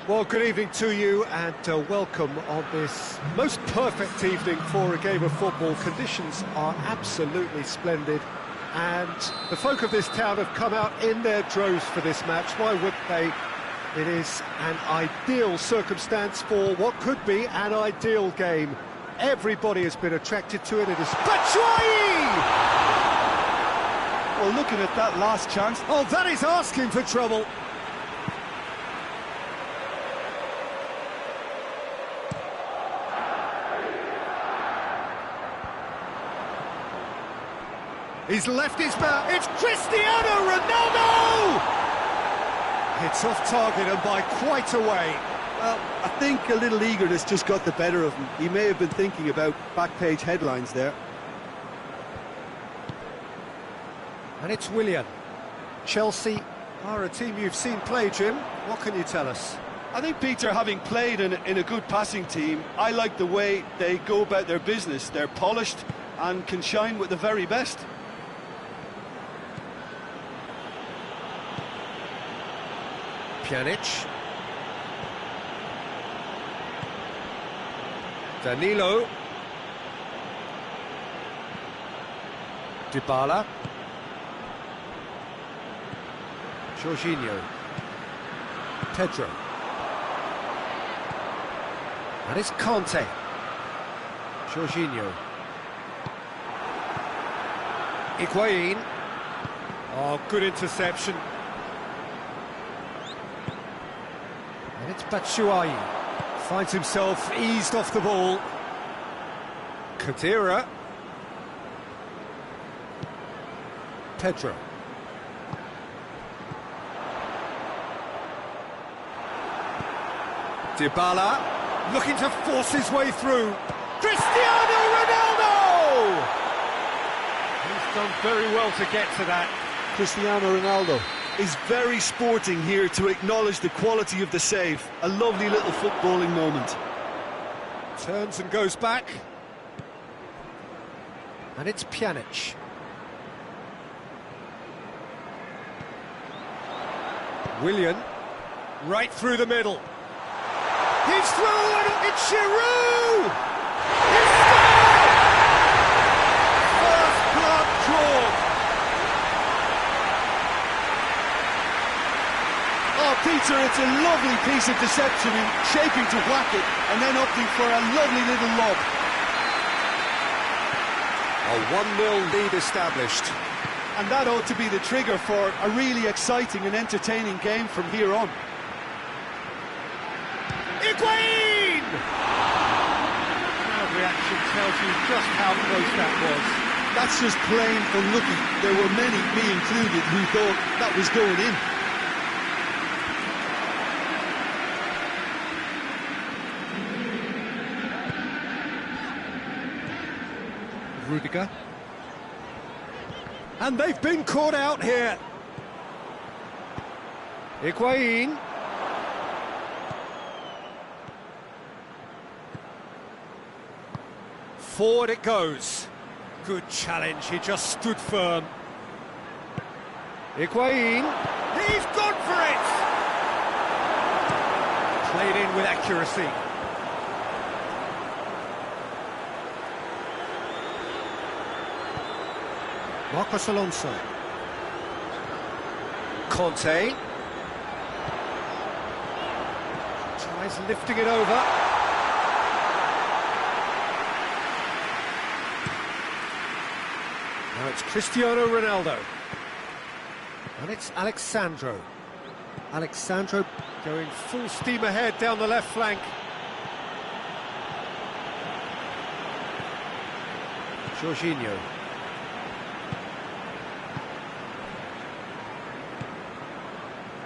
Well, good evening to you and welcome on this most perfect evening for a game of football. Conditions are absolutely splendid and the folk of this town have come out in their droves for this match. Why wouldn't they? It is an ideal circumstance for what could be an ideal game. Everybody has been attracted to it. It is Batshuayi! Well, looking at that last chance... Oh, that is asking for trouble. He's left his man. It's Cristiano Ronaldo! It's off target and by quite a way. Well, I think a little eagerness just got the better of him. He may have been thinking about back-page headlines there. And it's Willian. Chelsea are a team you've seen play, Jim. What can you tell us? I think, Peter, having played in a good passing team, I like the way they go about their business. They're polished and can shine with the very best. Pjanic. Danilo. Dybala. Jorginho. Pedro. And it's Conte. Jorginho. Higuain. Oh, good interception. And it's Batshuayi. Finds himself eased off the ball. Khedira. Pedro. Dybala, looking to force his way through. Cristiano Ronaldo! He's done very well to get to that. Cristiano Ronaldo is very sporting here to acknowledge the quality of the save. A lovely little footballing moment. Turns and goes back. And it's Pjanic. Willian, right through the middle. He's through and it's Giroud! He's scored! First blood drawn. Oh, Peter, it's a lovely piece of deception, in shaping to whack it and then opting for a lovely little lob. A 1-0 lead established. And that ought to be the trigger for a really exciting and entertaining game from here on. Higuain! Crowd reaction tells you just how close that was. That's just plain unlucky. There were many, me included, who thought that was going in. Rudiger. And they've been caught out here. Higuain. Forward it goes. Good challenge, he just stood firm. Higuain. He's gone for it! Played in with accuracy. Marcos Alonso. Conte. Tries lifting it over. Now it's Cristiano Ronaldo. And it's Alexandro. Alexandro going full steam ahead down the left flank. Jorginho.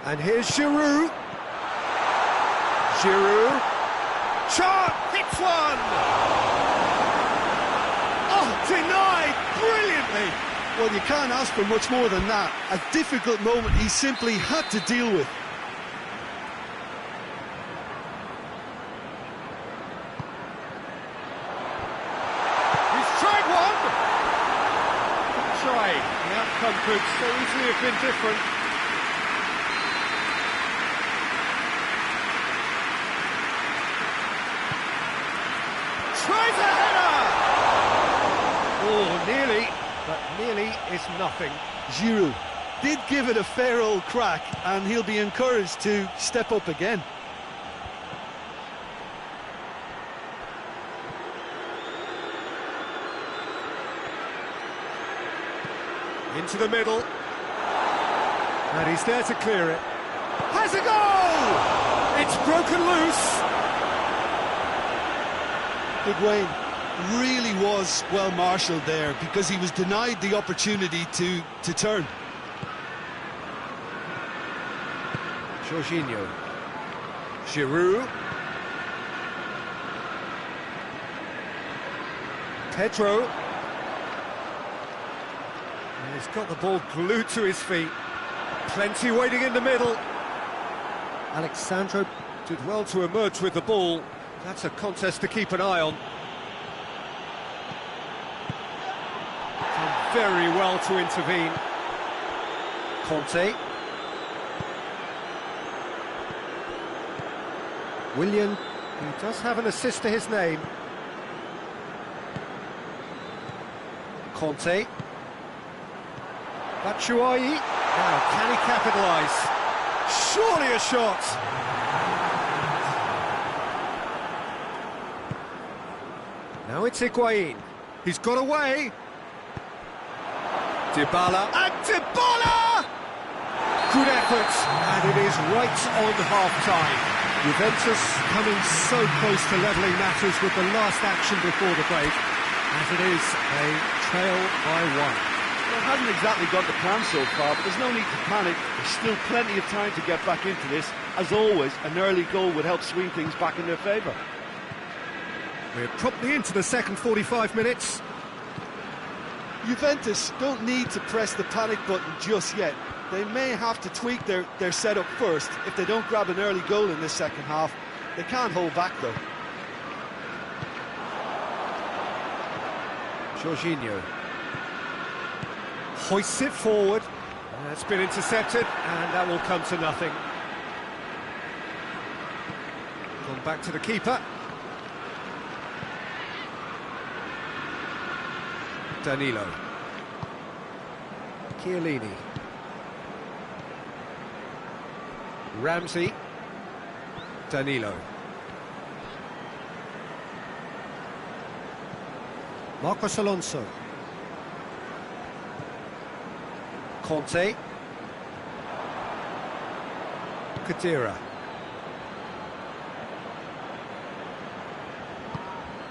And here's Giroud. Giroud. Chart hits one! Oh, denied brilliantly! Well, you can't ask for much more than that. A difficult moment he simply had to deal with. He's tried one! Good try. The outcome could so easily have been different. is nothing. Giroud did give it a fair old crack, and he'll be encouraged to step up again. Into the middle. And he's there to clear it. Has a goal! It's broken loose. Higuain really was well marshalled there, because he was denied the opportunity to turn. Jorginho. Giroud. Pedro. And he's got the ball glued to his feet. Plenty waiting in the middle. Alexandro did well to emerge with the ball. That's a contest to keep an eye on. Done very well to intervene. Conte. Willian, who does have an assist to his name. Conte. Batshuayi. Now, can he capitalise? Surely a shot! Now it's Higuain. He's got away. Dybala. And Dybala! Good effort, and it is right on half-time. Juventus coming so close to levelling matters with the last action before the break, as it is a trail by one. Well, it hasn't exactly got the plan so far, but there's no need to panic. There's still plenty of time to get back into this. As always, an early goal would help swing things back in their favour. We're promptly into the second 45 minutes. Juventus don't need to press the panic button just yet. They may have to tweak their setup first. If they don't grab an early goal in this second half, they can't hold back though. Jorginho hoists it forward. It's been intercepted, and that will come to nothing. Gone back to the keeper. Danilo. Chiellini. Ramsey. Danilo. Marcos Alonso. Conte. Khedira.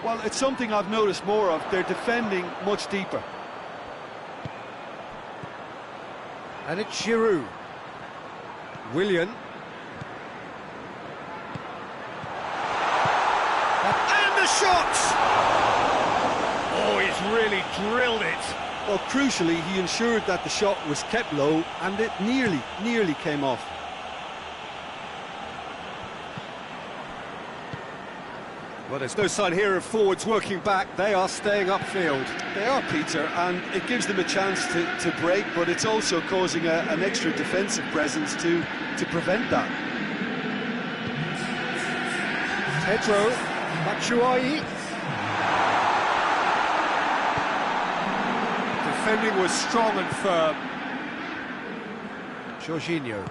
Well, it's something I've noticed more of. They're defending much deeper. And it's Giroud. Willian. And the shot! Oh, he's really drilled it. Well, crucially, he ensured that the shot was kept low, and it nearly came off. Well, there's no sign here of forwards working back. They are staying upfield. They are, Peter, and it gives them a chance to break, but it's also causing an extra defensive presence to prevent that. Pedro. Batshuayi. Defending was strong and firm. Jorginho.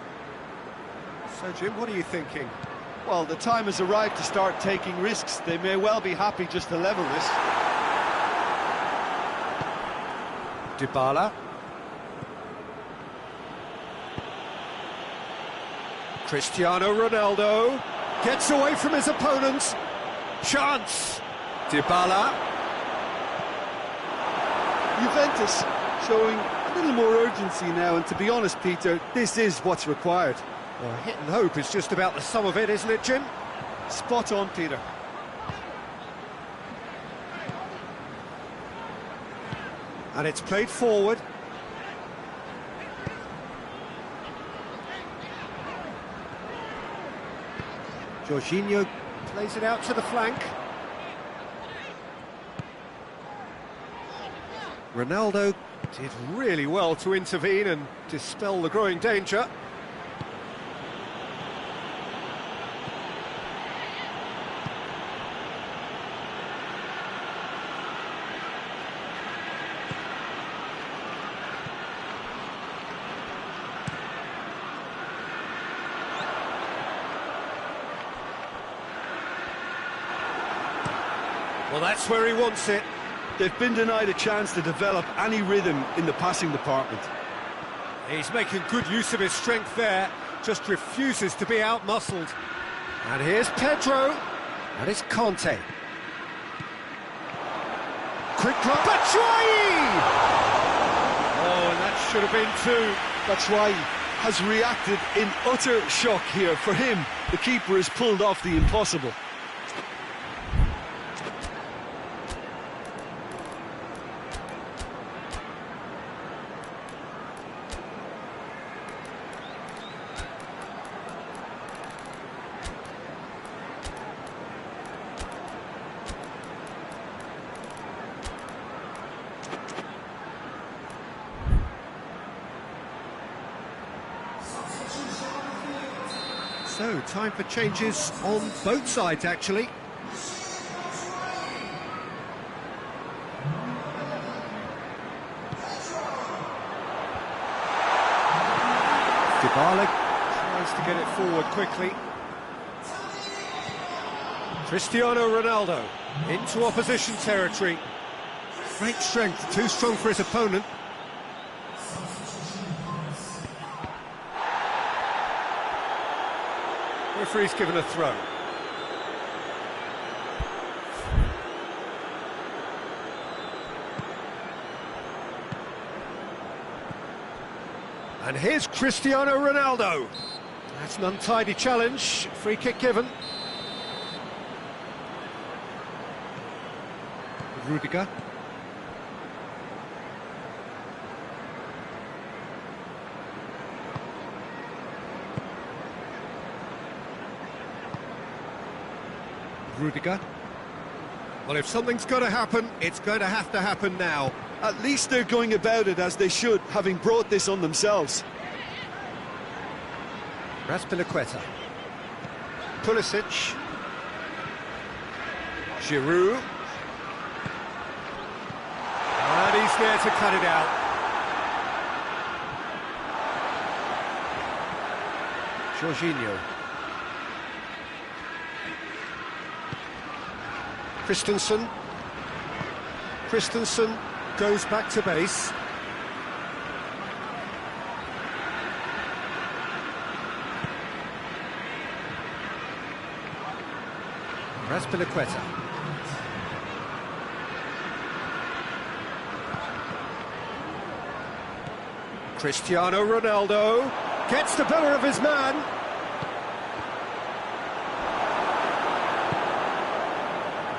So, Jim, what are you thinking? Well, the time has arrived to start taking risks. They may well be happy just to level this. Dybala. Cristiano Ronaldo gets away from his opponents. Chance. Dybala. Juventus showing a little more urgency now, and to be honest, Peter, this is what's required. Well, hit and hope is just about the sum of it, isn't it, Jim? Spot on, Peter. And it's played forward. Jorginho plays it out to the flank. Ronaldo did really well to intervene and dispel the growing danger. Well, that's where he wants it. They've been denied a chance to develop any rhythm in the passing department. He's making good use of his strength there, just refuses to be out-muscled. And here's Pedro, and it's Conte. Quick drop, Batshuayi! Oh, and that should have been two. Batshuayi has reacted in utter shock here. For him, the keeper has pulled off the impossible. So, time for changes on both sides, actually. Dybala tries to get it forward quickly. Cristiano Ronaldo into opposition territory. Great strength, too strong for his opponent. Referee's given a throw. And here's Cristiano Ronaldo. That's an untidy challenge. Free kick given. Rudiger. Rudiger. Well, if something's going to happen, it's going to happen now. At least they're going about it as they should, having brought this on themselves. Raspilicueta. Pulisic. Giroud. And he's there to cut it out. Jorginho. Christensen goes back to base. Raspilicueta. Cristiano Ronaldo gets the better of his man.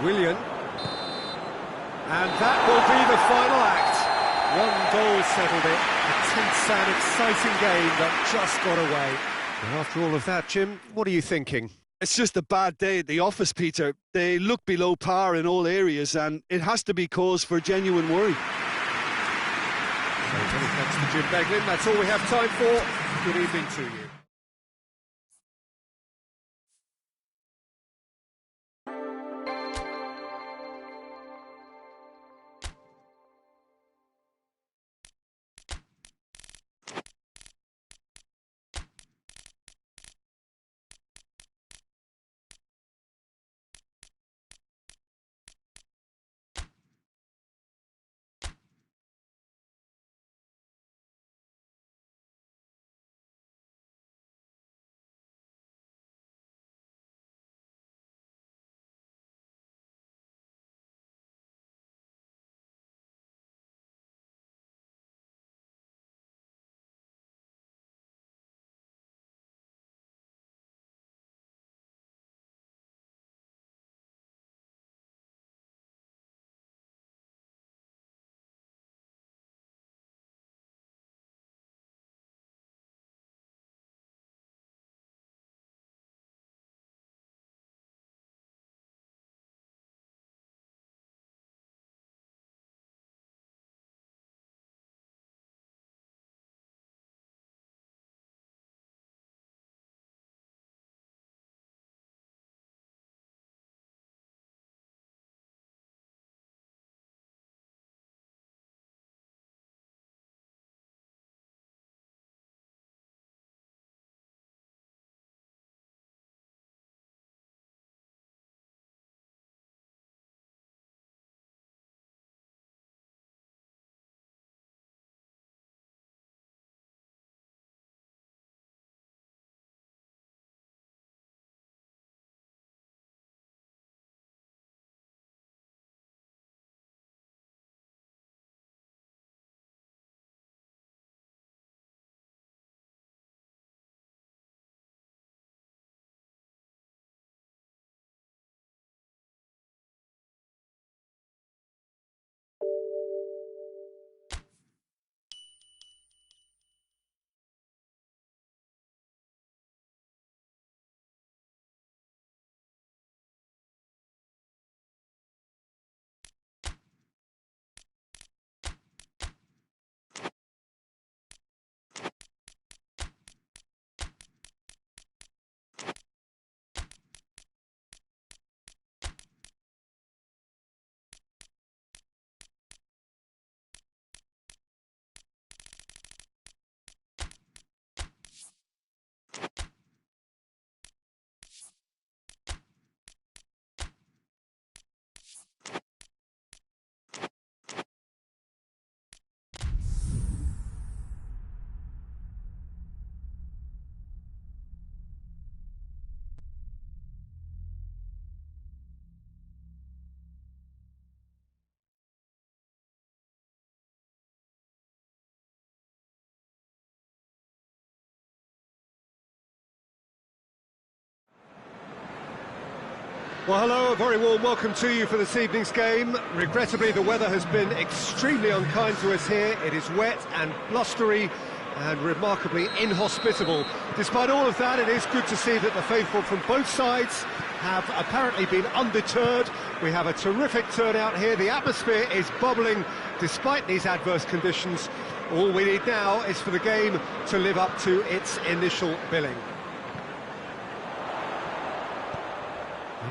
Willian. And that will be the final act. One goal settled it. A tense and exciting game that just got away. And after all of that, Jim, what are you thinking? It's just a bad day at the office, Peter. They look below par in all areas, and it has to be cause for genuine worry. So many thanks to Jim Beglin. That's all we have time for. Good evening to you. Well, hello, a very warm welcome to you for this evening's game. Regrettably, the weather has been extremely unkind to us here. It is wet and blustery and remarkably inhospitable. Despite all of that, it is good to see that the faithful from both sides have apparently been undeterred. We have a terrific turnout here. The atmosphere is bubbling despite these adverse conditions. All we need now is for the game to live up to its initial billing.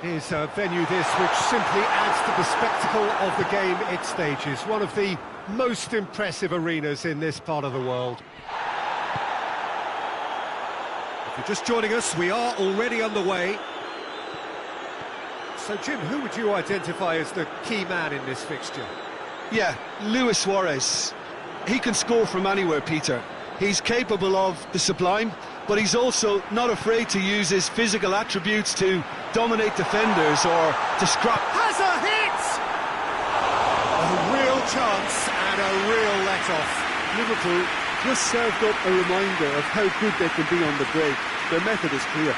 It is a venue this which simply adds to the spectacle of the game it stages. One of the most impressive arenas in this part of the world. If you're just joining us, we are already underway. So, Jim, who would you identify as the key man in this fixture? Yeah, Luis Suarez. He can score from anywhere, Peter. He's capable of the sublime, but he's also not afraid to use his physical attributes to dominate defenders or to scrap. Has a hit! A real chance and a real let-off. Liverpool just served up a reminder of how good they can be on the break. Their method is clear.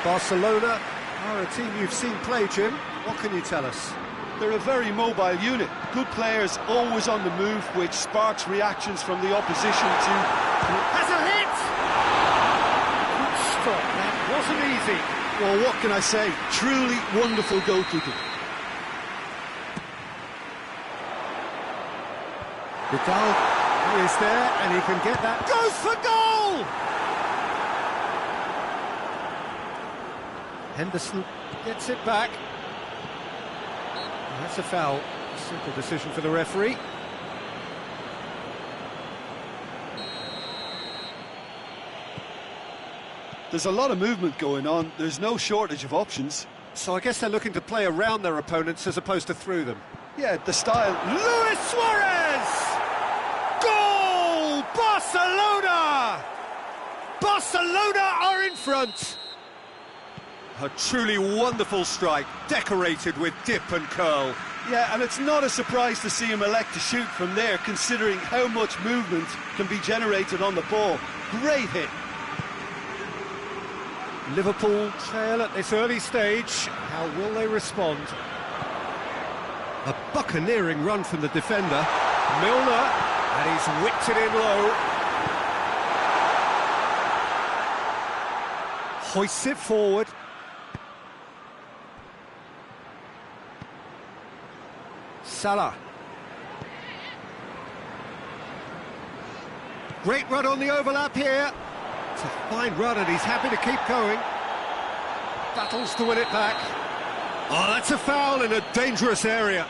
Barcelona are a team you've seen play, Jim. What can you tell us? They're a very mobile unit. Good players, always on the move, which sparks reactions from the opposition to... Has a hit! Good stop, that wasn't easy. Well, what can I say? Truly wonderful goalkeeping. Vidal is there, and he can get that. Goes for goal! Henderson gets it back. That's a foul. Simple decision for the referee. There's a lot of movement going on. There's no shortage of options. So I guess they're looking to play around their opponents as opposed to through them. Yeah, the style. Luis Suarez! Goal! Barcelona! Barcelona are in front! A truly wonderful strike, decorated with dip and curl. Yeah, and it's not a surprise to see him elect to shoot from there, considering how much movement can be generated on the ball. Great hit. Liverpool trail at this early stage. How will they respond? A buccaneering run from the defender. Milner, and he's whipped it in low. Hoists it forward. Salah. Great run on the overlap here. It's a fine run and he's happy to keep going. Battles to win it back. Oh, that's a foul in a dangerous area.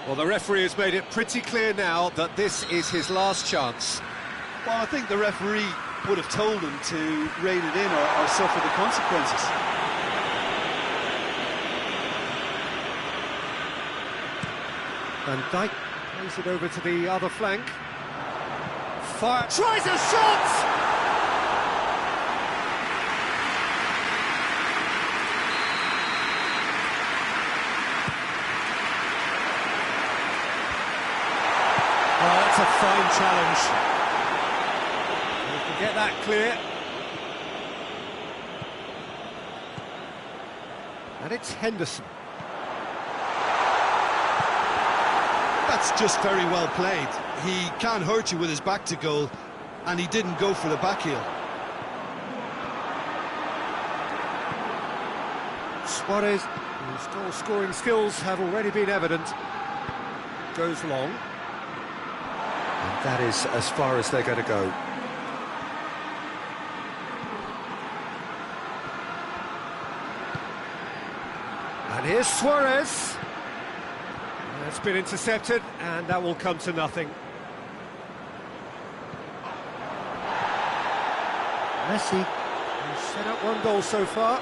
Well, the referee has made it pretty clear now that this is his last chance. Well, I think the referee would have told him to rein it in or suffer the consequences. Van Dijk plays it over to the other flank. Fire, tries a shot! Oh, that's a fine challenge. We can get that clear. And it's Henderson. That's just very well played. He can't hurt you with his back to goal, and he didn't go for the back heel. Suarez, whose goal-scoring skills have already been evident, goes long. And that is as far as they're going to go. And here's Suarez. That's been intercepted, and that will come to nothing. Messi has set up one goal so far.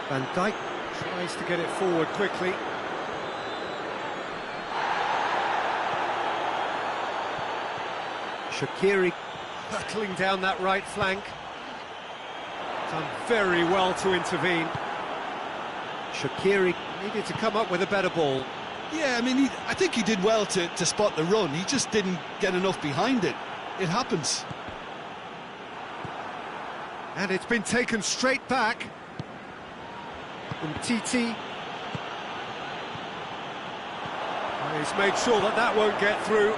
Van Dijk tries to get it forward quickly. Shaqiri hurtling down that right flank. Done very well to intervene. Shaqiri needed to come up with a better ball. Yeah, I mean, I think he did well to spot the run. He just didn't get enough behind it. It happens. And it's been taken straight back. And Titi. He's made sure that that won't get through.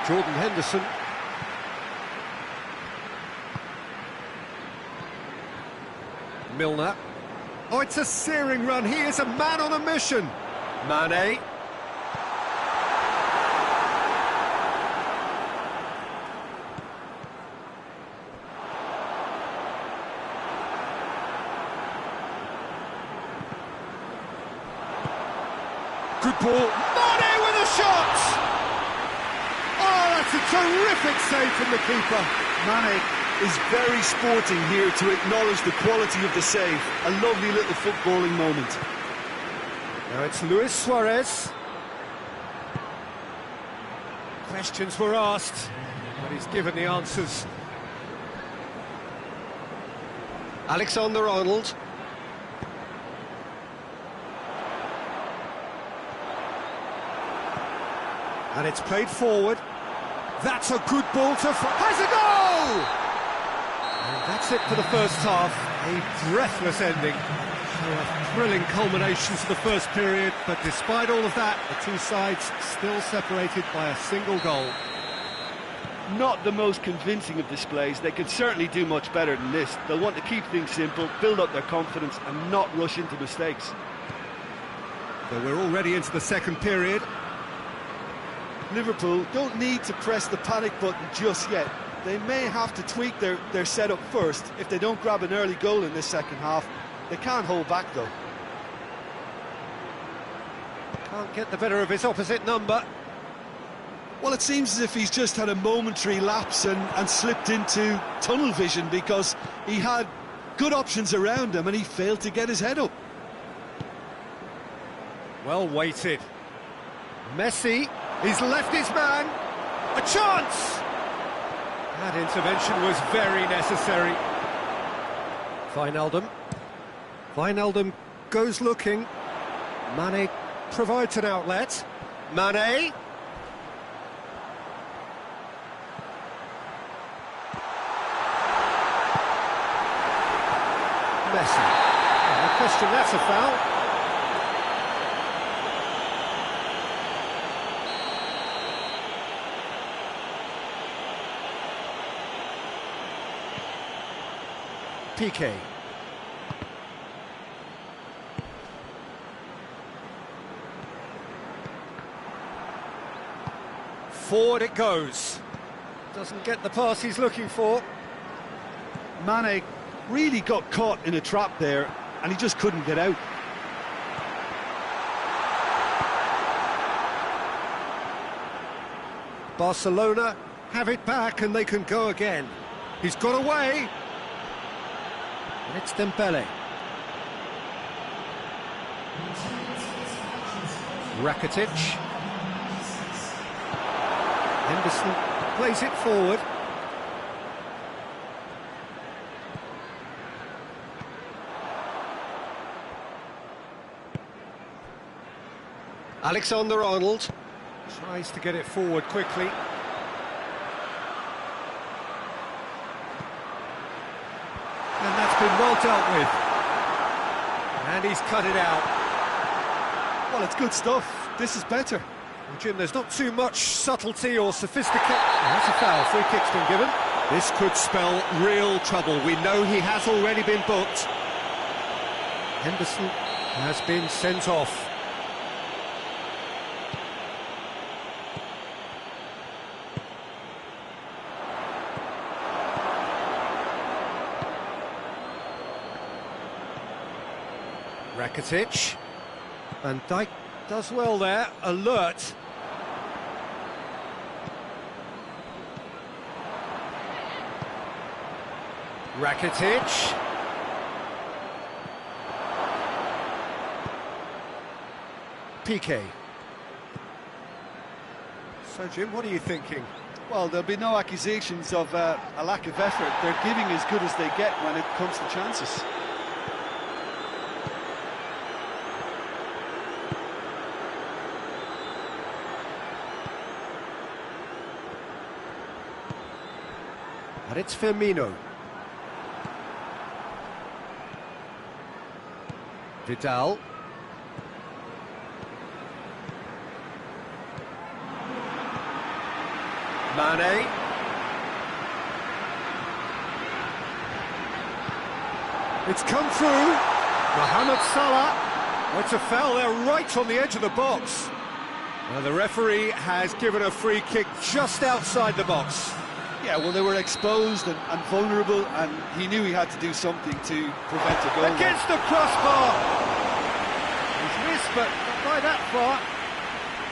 Jordan Henderson. Milner. Oh, it's a searing run. He is a man on a mission. Mane. Good ball. Mane with a shot! Oh, that's a terrific save from the keeper. Mane is very sporting here to acknowledge the quality of the save. A lovely little footballing moment. Now it's Luis Suarez. Questions were asked, but he's given the answers. Alexander-Arnold. And it's played forward. That's a good ball to... Has a goal! And that's it for the first half. A breathless ending. A thrilling culmination to the first period, but despite all of that, the two sides still separated by a single goal. Not the most convincing of displays. They could certainly do much better than this. They'll want to keep things simple, build up their confidence and not rush into mistakes. So we're already into the second period. Liverpool don't need to press the panic button just yet. They may have to tweak their setup first if they don't grab an early goal in this second half. They can't hold back though. Can't get the better of his opposite number. Well, it seems as if he's just had a momentary lapse and slipped into tunnel vision because he had good options around him and he failed to get his head up. Well weighted. Messi, he's left his man. A chance! That intervention was very necessary. Wijnaldum goes looking. Mane provides an outlet. Mane. Messi. No question, that's a foul. PK. Forward it goes. Doesn't get the pass he's looking for. Mane really got caught in a trap there and he just couldn't get out. Barcelona have it back and they can go again. He's got away. And it's Dembele. Rakitic. Henderson plays it forward. Alexander-Arnold tries to get it forward quickly. And that's been well dealt with. And he's cut it out. Well, it's good stuff. This is better. Well, Jim, there's not too much subtlety or sophistication. That's a foul. Free kick's been given. This could spell real trouble. We know he has already been booked. Henderson has been sent off. Rakitic. Van Dijk does well there, alert. Rakitic. PK. So, Jim, what are you thinking? Well, there'll be no accusations of a lack of effort. They're giving as good as they get when it comes to chances. And it's Firmino. Vidal. Mane. It's come through. Mohamed Salah. Oh, it's a foul there right on the edge of the box. Well, the referee has given a free kick just outside the box. Yeah, well, they were exposed and vulnerable, and he knew he had to do something to prevent a goal. Against the crossbar. He's missed, but not by that far.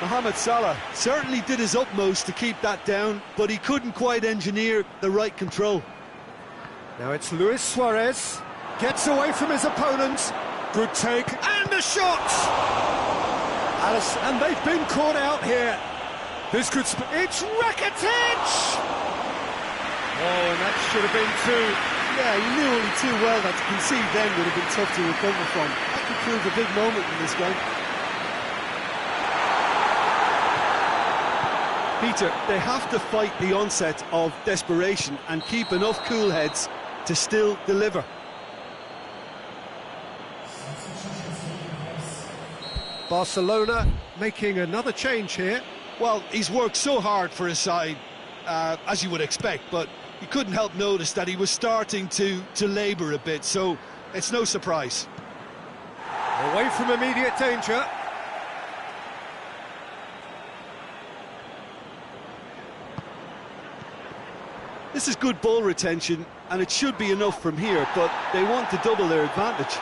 Mohamed Salah certainly did his utmost to keep that down, but he couldn't quite engineer the right control. Now it's Luis Suarez. Gets away from his opponent. Good take. And a shot! And they've been caught out here. This could... It's Rakitic! Oh, and that should have been two. Yeah, he knew only too well that to concede then would have been tough to recover from. That could prove a big moment in this game. Peter, they have to fight the onset of desperation and keep enough cool heads to still deliver. Barcelona making another change here. Well, he's worked so hard for his side, as you would expect, but you couldn't help notice that he was starting to labour a bit, so it's no surprise. Away from immediate danger. This is good ball retention, and it should be enough from here, but they want to double their advantage.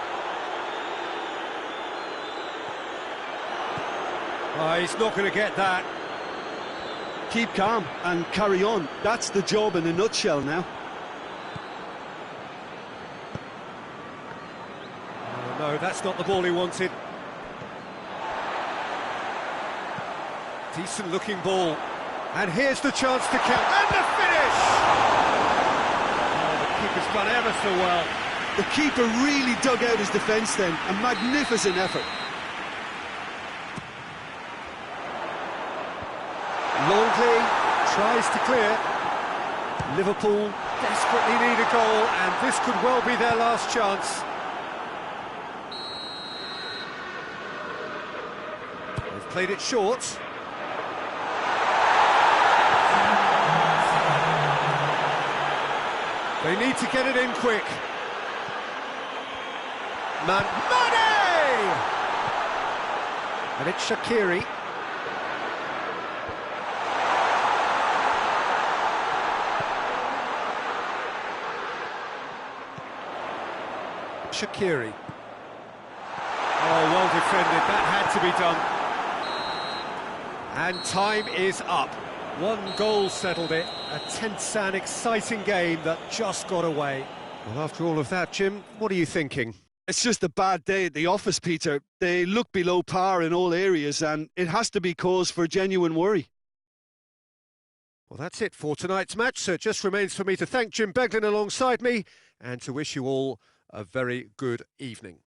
Oh, he's not going to get that. Keep calm and carry on. That's the job in a nutshell now. Oh, no, that's not the ball he wanted. Decent looking ball. And here's the chance to count. And the finish! Oh, the keeper's done ever so well. The keeper really dug out his defence then. A magnificent effort. Longley tries to clear. Liverpool desperately need a goal, and this could well be their last chance. They've played it short. They need to get it in quick. Mane! And it's Shaqiri. Shaqiri. Oh, well defended, that had to be done. And time is up. One goal settled it, a tense and exciting game that just got away. Well, after all of that, Jim, what are you thinking? It's just a bad day at the office, Peter. They look below par in all areas, and it has to be cause for genuine worry. Well, that's it for tonight's match, so it just remains for me to thank Jim Beglin alongside me and to wish you all a very good evening.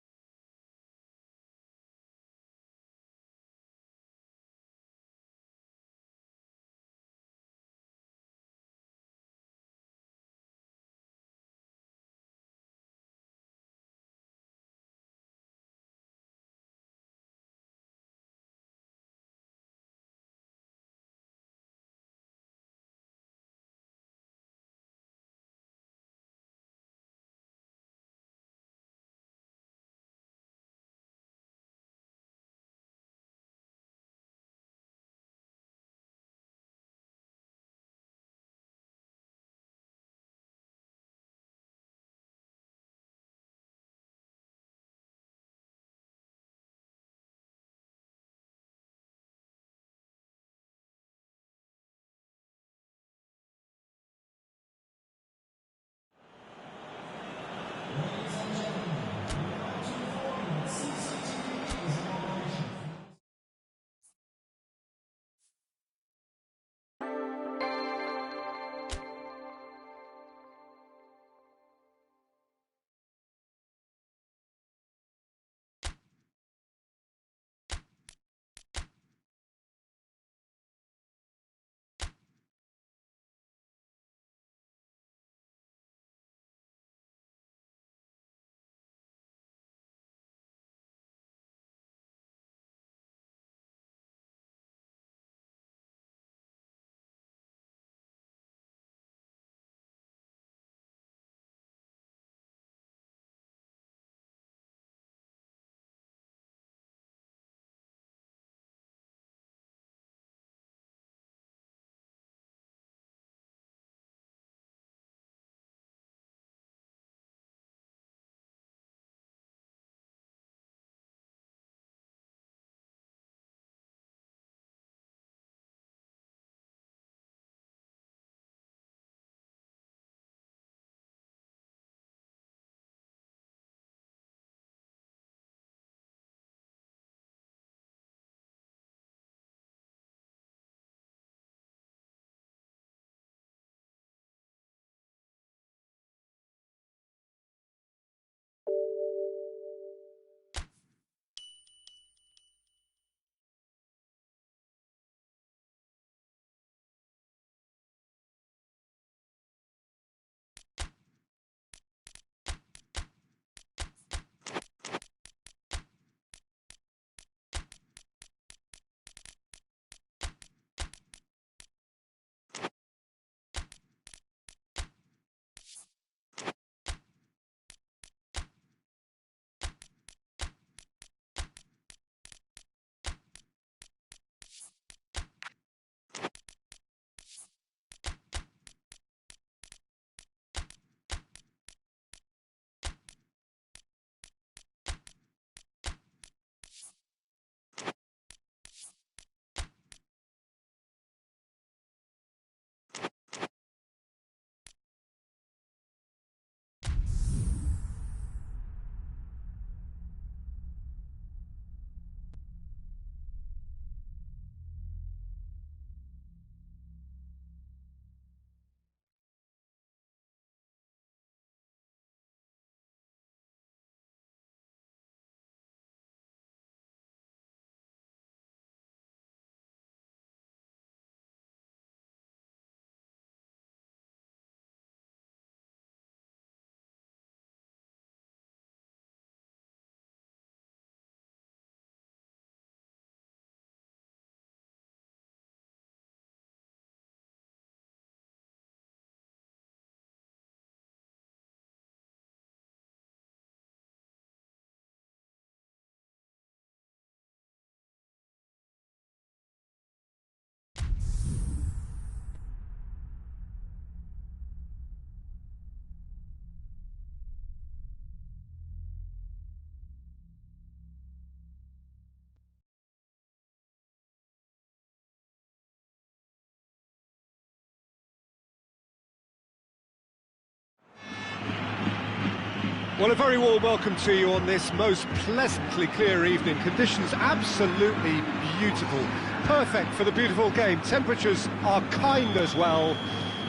Well, a very warm welcome to you on this most pleasantly clear evening. Conditions absolutely beautiful. Perfect for the beautiful game. Temperatures are kind as well.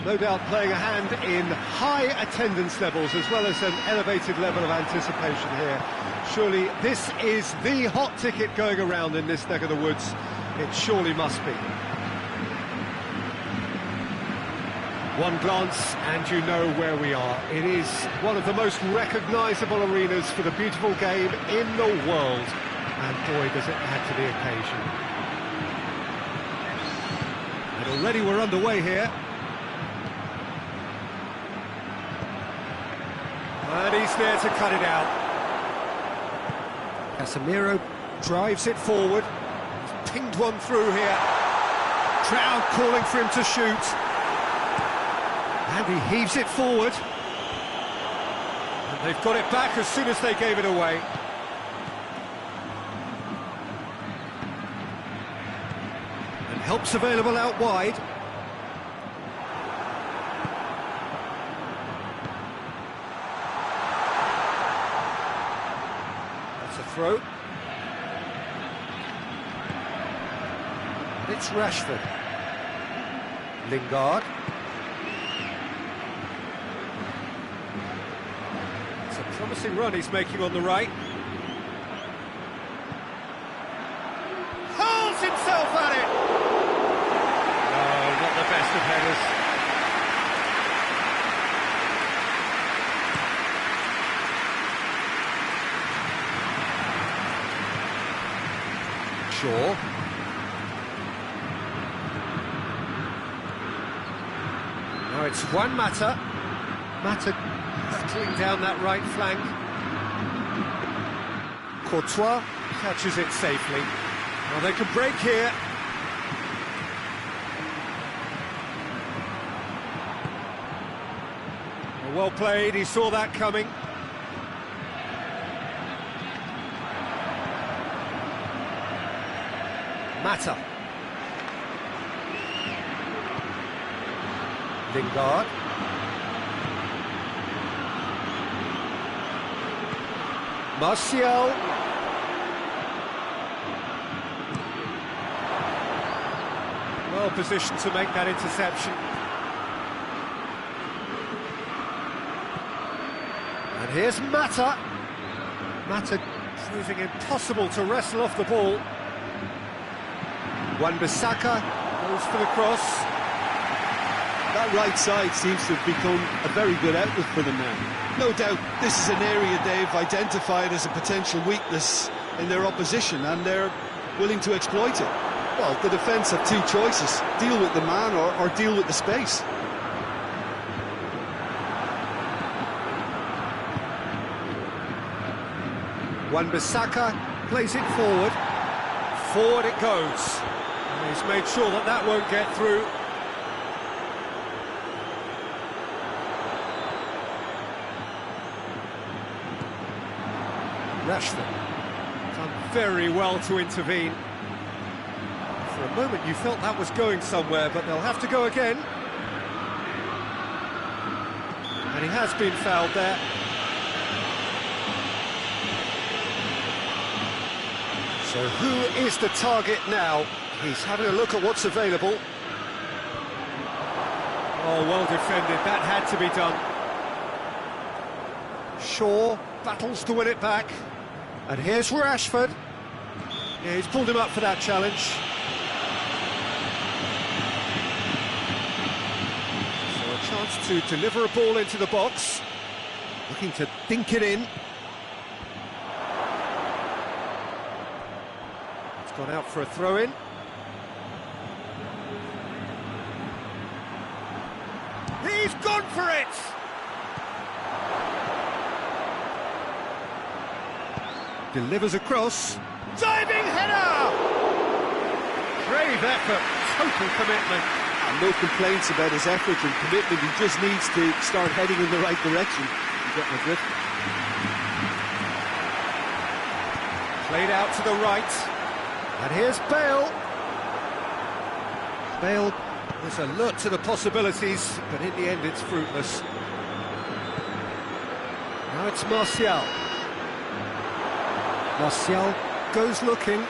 No doubt playing a hand in high attendance levels as well as an elevated level of anticipation here. Surely this is the hot ticket going around in this neck of the woods. It surely must be. One glance and you know where we are. It is one of the most recognisable arenas for the beautiful game in the world. And boy, does it add to the occasion. And already we're underway here. And he's there to cut it out. Casemiro drives it forward. He's pinged one through here. Crowd calling for him to shoot. And he heaves it forward. And they've got it back as soon as they gave it away. And help's available out wide. That's a throw. And it's Rashford. Lingard. Promising run he's making on the right. Hurls himself at it! No, not the best of headers. Shaw. Now it's Juan Mata. Mata battling down that right flank. Courtois catches it safely. Now they can break here. Well played, he saw that coming. Mata. Lingard. Martial. Well positioned to make that interception. And here's Mata. Mata proving impossible to wrestle off the ball. Wan-Bissaka goes for the cross. That right side seems to have become a very good outlet for them now. No doubt this is an area they've identified as a potential weakness in their opposition, and they're willing to exploit it. Well, the defence have two choices: deal with the man or deal with the space. Wan-Bissaka plays it forward. Forward it goes. And he's made sure that that won't get through. Rashford done very well to intervene. For a moment you felt that was going somewhere, but they'll have to go again. And he has been fouled there. So who is the target now? He's having a look at what's available. Oh, well defended, that had to be done. Shaw battles to win it back. And here's Rashford. Yeah, he's pulled him up for that challenge. So a chance to deliver a ball into the box. Looking to dink it in. It's gone out for a throw-in. He's gone for it! Delivers across. Diving header! Brave effort, total commitment. And no complaints about his effort and commitment. He just needs to start heading in the right direction. You get my drift. Played out to the right. And here's Bale. Bale was alert to the possibilities, but in the end it's fruitless. Now it's Martial. Martial goes looking.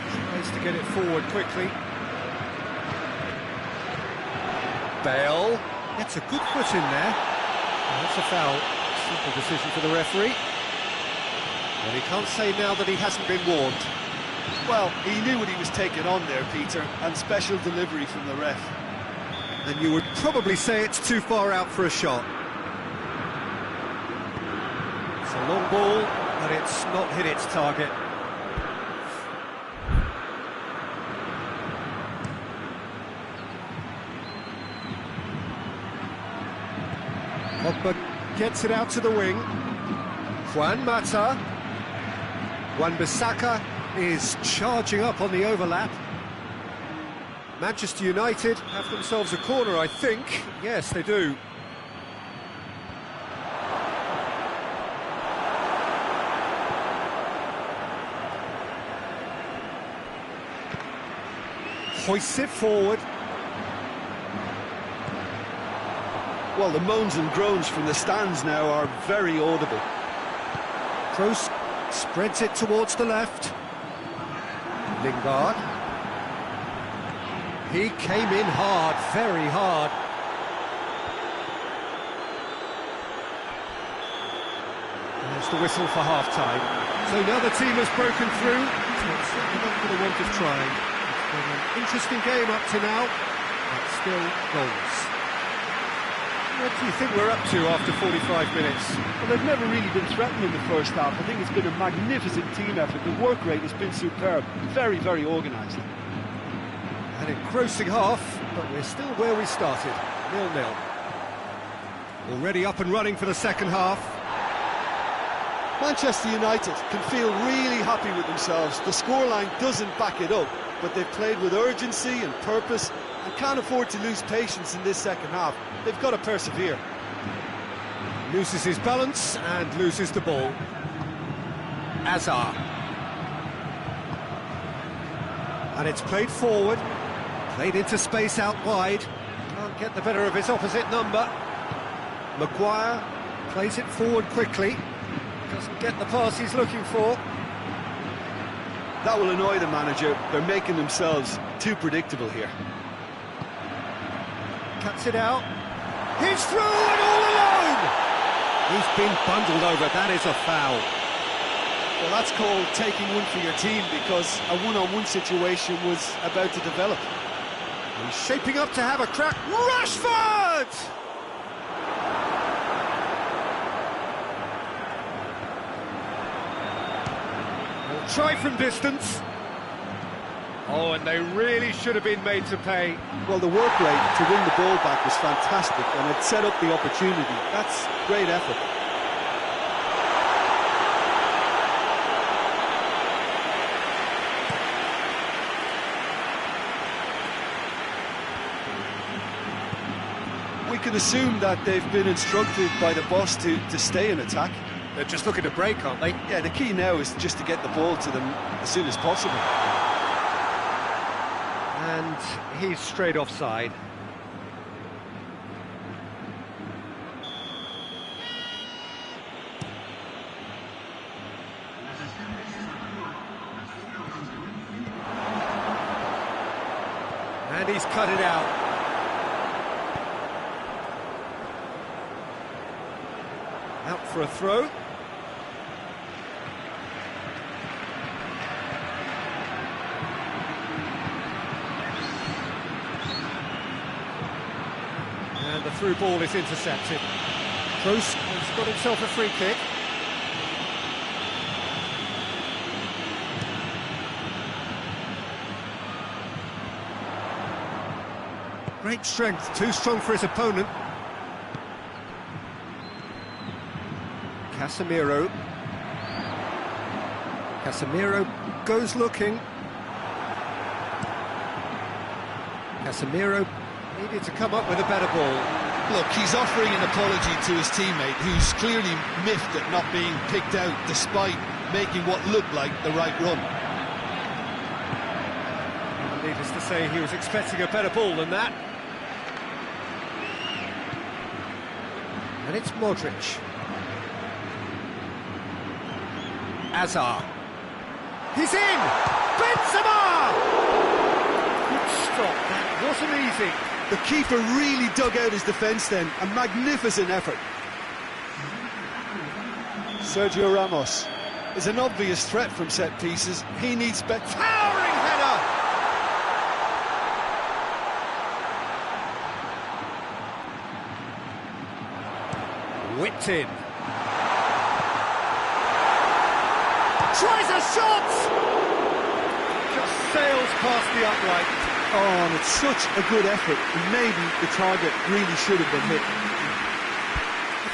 Tries to get it forward quickly. Bale gets a good foot in there. That's a foul. Simple decision for the referee. Well, he can't say now that he hasn't been warned. Well, he knew what he was taking on there, Peter, and special delivery from the ref. And you would probably say it's too far out for a shot. It's a long ball, but it's not hit its target. Pogba gets it out to the wing. Juan Mata. Wan-Bissaka is charging up on the overlap. Manchester United have themselves a corner, I think. Yes, they do. Hoists it forward. Well, the moans and groans from the stands now are very audible. Kroos spreads it towards the left. Lingard. He came in hard, very hard. And there's the whistle for half-time. So now the team has broken through. So it's certainly not for the want of trying. It's been an interesting game up to now, but still goals. What do you think we're up to after 45 minutes? Well, they've never really been threatened in the first half. I think it's been a magnificent team effort. The work rate has been superb. Very, very organised. An engrossing half, but we're still where we started, 0-0. Already up and running for the second half. Manchester United can feel really happy with themselves. The scoreline doesn't back it up, but they've played with urgency and purpose and can't afford to lose patience in this second half. They've got to persevere. Loses his balance and loses the ball. Azar. And it's played forward. Played into space out wide. Can't get the better of his opposite number. Maguire plays it forward quickly. Doesn't get the pass he's looking for. That will annoy the manager. They're making themselves too predictable here. Cuts it out. He's through and all alone! He's been bundled over. That is a foul. Well, that's called taking one for your team, because a one-on-one situation was about to develop. He's shaping up to have a crack. Rashford! We'll try from distance. Oh, and they really should have been made to pay. Well, the work rate to win the ball back was fantastic, and it set up the opportunity. That's great effort. We can assume that they've been instructed by the boss to stay in attack. They're just looking to break, aren't they? Yeah, the key now is just to get the ball to them as soon as possible. And he's straight offside. And he's cut it out. Out for a throw. And the through ball is intercepted. Kroos has got himself a free kick. Great strength, too strong for his opponent. Casemiro. Casemiro goes looking. Casemiro needed to come up with a better ball. Look, he's offering an apology to his teammate, who's clearly miffed at not being picked out despite making what looked like the right run. Needless to say, he was expecting a better ball than that. And it's Modric. Azar. He's in! Benzema! Good stop, that wasn't easy. The keeper really dug out his defence then. A magnificent effort. Sergio Ramos is an obvious threat from set pieces. He needs better. Towering header! Whipped in. Tries a shot! Just sails past the upright. Oh, and it's such a good effort. Maybe the target really should have been hit.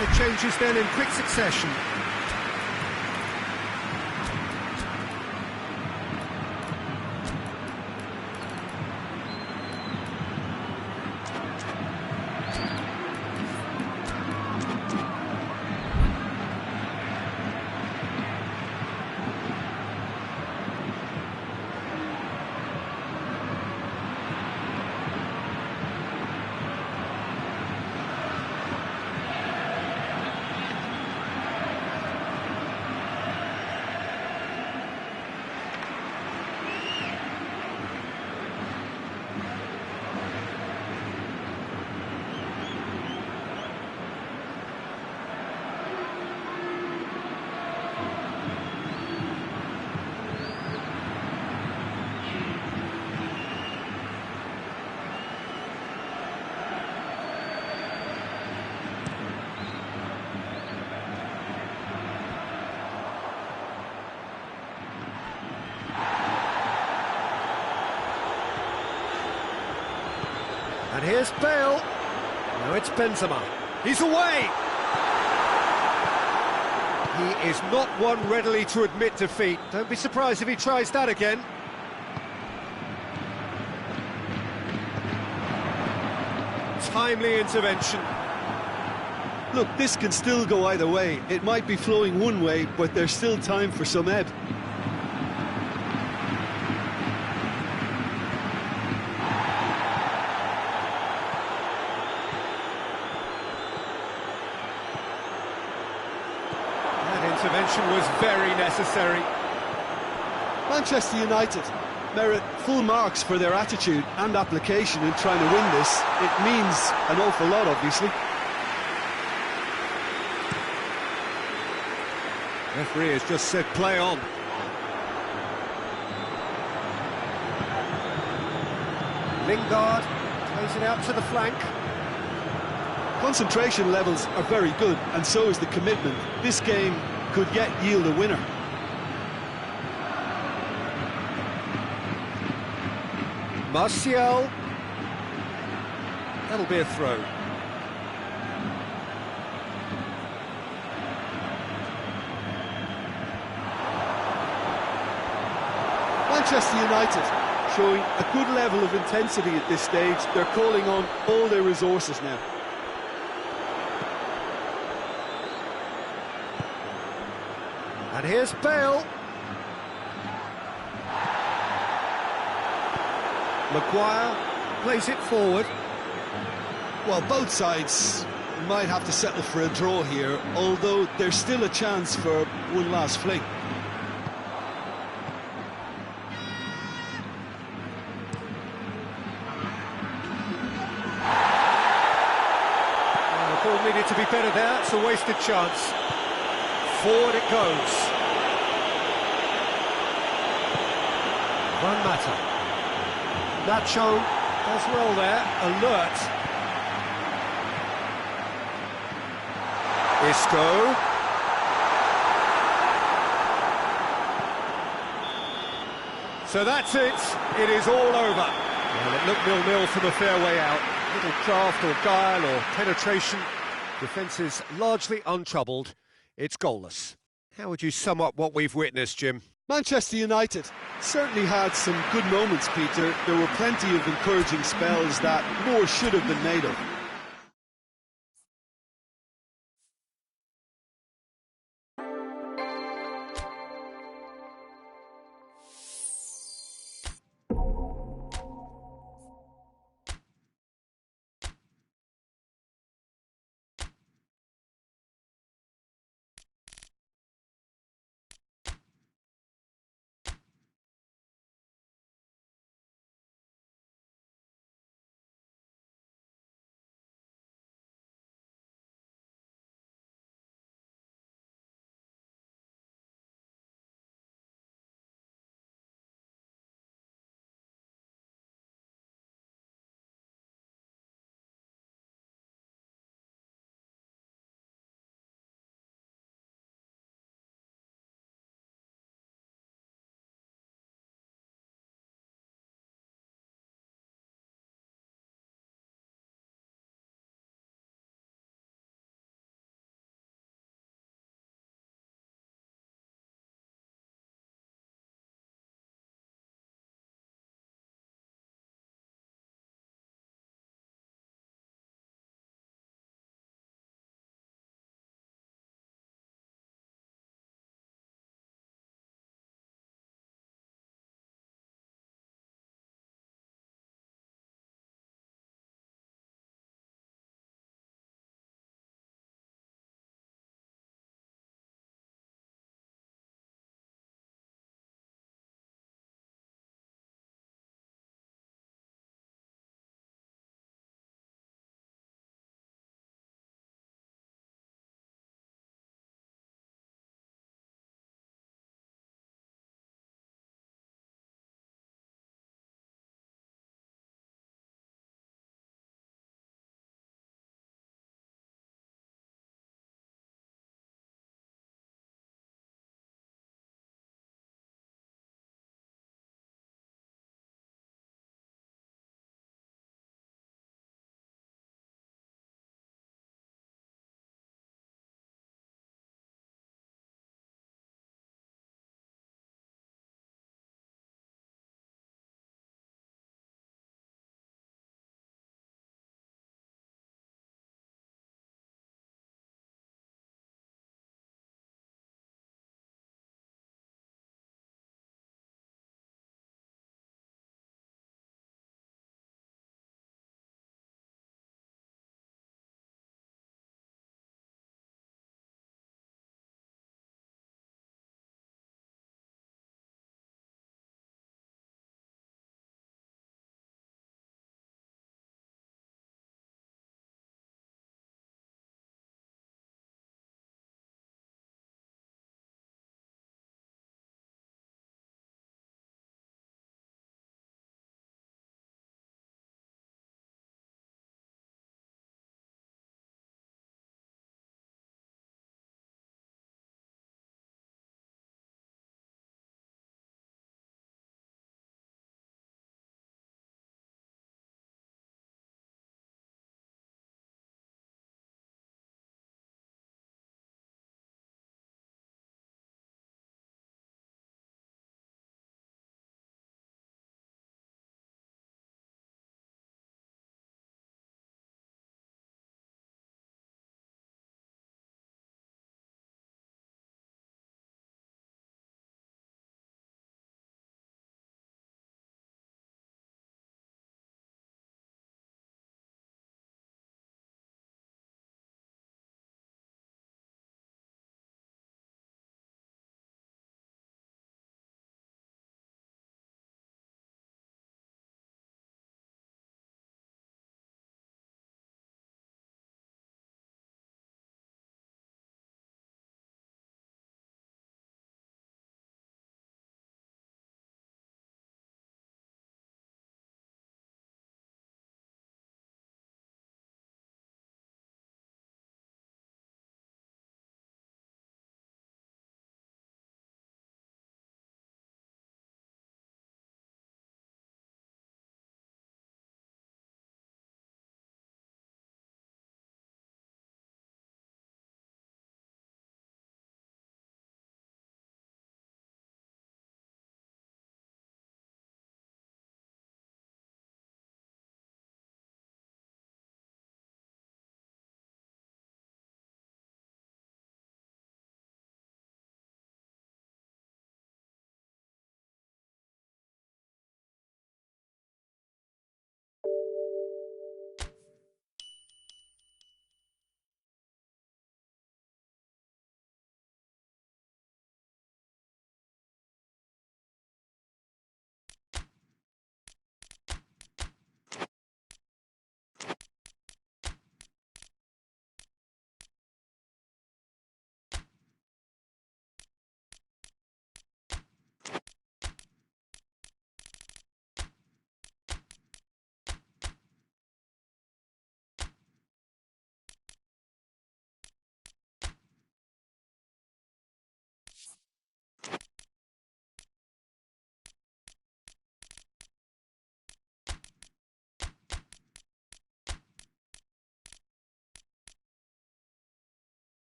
The changes then in quick succession. And here's Bale. Now it's Benzema. He's away! He is not one readily to admit defeat. Don't be surprised if he tries that again. Timely intervention. Look, this can still go either way. It might be flowing one way, but there's still time for some ebb. Intervention was very necessary. Manchester United merit full marks for their attitude and application in trying to win this. It means an awful lot, obviously. Referee has just said play on. Lingard plays it out to the flank. Concentration levels are very good, and so is the commitment. This game could yet yield a winner. Martial. That'll be a throw. Manchester United showing a good level of intensity at this stage. They're calling on all their resources now. And here's Bale. Maguire plays it forward. Well, both sides might have to settle for a draw here, although there's still a chance for one last fling. The ball needed to be better there. It's a wasted chance. Forward it goes. One matter. Nacho does well there. Alert. Isco. So that's it. It is all over. Well, it looked 0-0 from a fair way out. Little craft or guile or penetration. Defence is largely untroubled. It's goalless. How would you sum up what we've witnessed, Jim? Manchester United certainly had some good moments, Peter. There were plenty of encouraging spells that more should have been made of.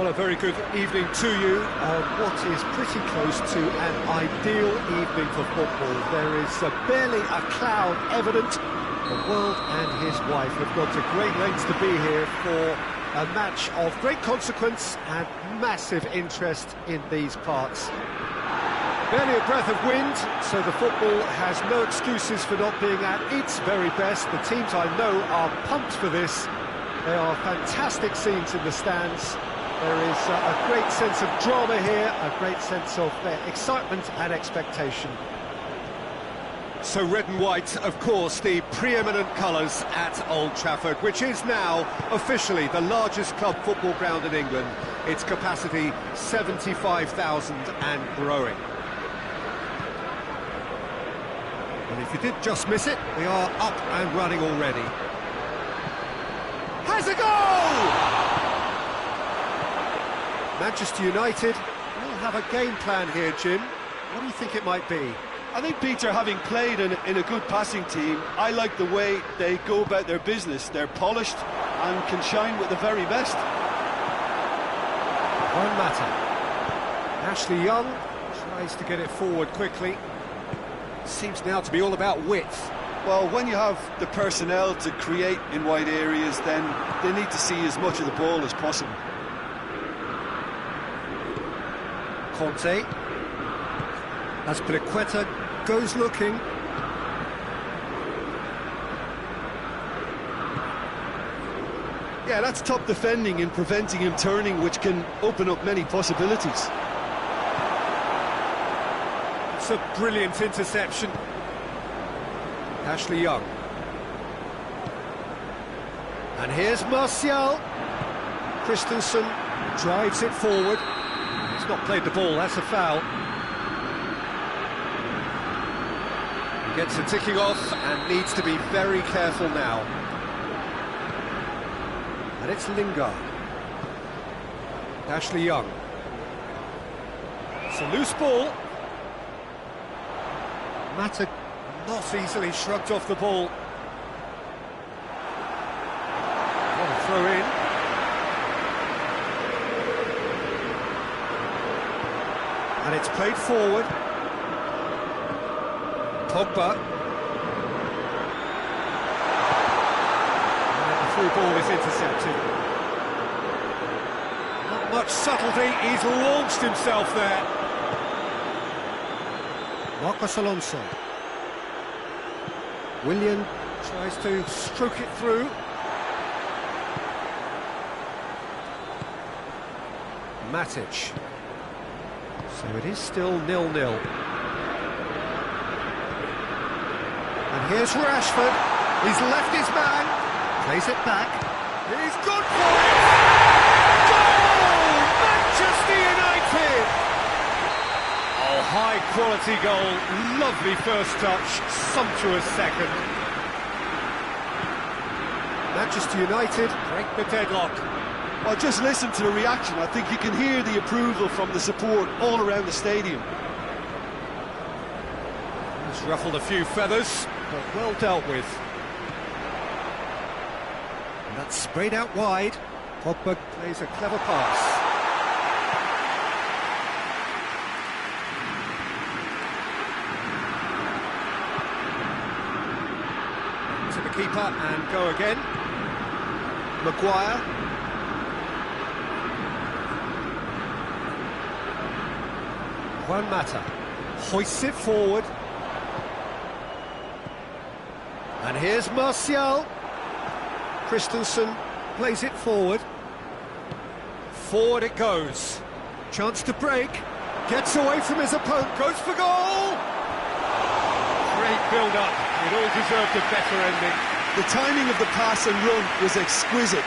Well, a very good evening to you on what is pretty close to an ideal evening for football. There is barely a cloud evident. The world and his wife have gone to great lengths to be here for a match of great consequence and massive interest in these parts. Barely a breath of wind, so the football has no excuses for not being at its very best. The teams I know are pumped for this. There are fantastic scenes in the stands. There is a great sense of drama here, a great sense of excitement and expectation. So red and white, of course, the preeminent colours at Old Trafford, which is now officially the largest club football ground in England. Its capacity 75,000 and growing. And if you did just miss it, we are up and running already. Has a goal! Manchester United will have a game plan here, Jim. What do you think it might be? I think, Peter, having played in a good passing team, I like the way they go about their business. They're polished and can shine with the very best. One matter. Ashley Young tries to get it forward quickly. Seems now to be all about width. Well, when you have the personnel to create in wide areas, then they need to see as much of the ball as possible. Conte. Azpilicueta goes looking. Yeah, that's top defending and preventing him turning, which can open up many possibilities. It's a brilliant interception. Ashley Young. And here's Martial. Christensen drives it forward. He's not played the ball, that's a foul. Gets it ticking off and needs to be very careful now. And it's Lingard. Ashley Young. It's a loose ball. Mata not easily shrugged off the ball. What a throw in. And it's played forward. Pogba. And the through ball is intercepted. Not much subtlety, he's launched himself there. Marcos Alonso. Willian tries to stroke it through. Matic. So it is still 0-0. And here's Rashford. He's left his man. Plays it back. He's good for it! Goal! Manchester United! Oh, high-quality goal. Lovely first touch. Sumptuous second. Manchester United break the deadlock. Well, just listen to the reaction. I think you can hear the approval from the support all around the stadium. He's ruffled a few feathers, but well dealt with. And that's sprayed out wide. Pogba plays a clever pass. To the keeper and go again. Maguire. Juan Mata hoists it forward. And here's Martial. Christensen plays it forward. Forward it goes. Chance to break. Gets away from his opponent. Goes for goal! Great build-up. It all deserved a better ending. The timing of the pass and run was exquisite.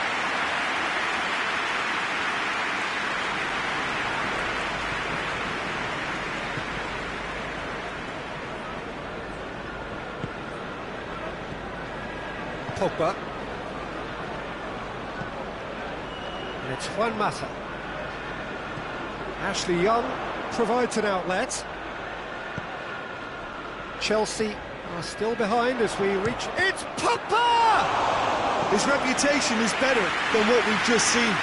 Pogba. And it's Juan Mata. Ashley Young provides an outlet. Chelsea are still behind as we reach... It's Pogba! His reputation is better than what we've just seen.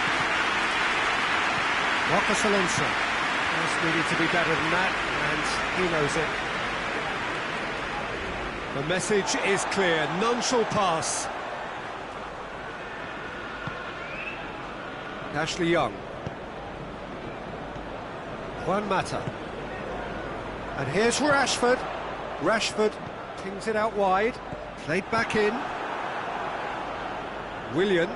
Marcos Alonso. Just needed to be better than that, and he knows it. The message is clear, none shall pass. Ashley Young. Juan Mata. And here's Rashford. Rashford pings it out wide. Played back in. Willian.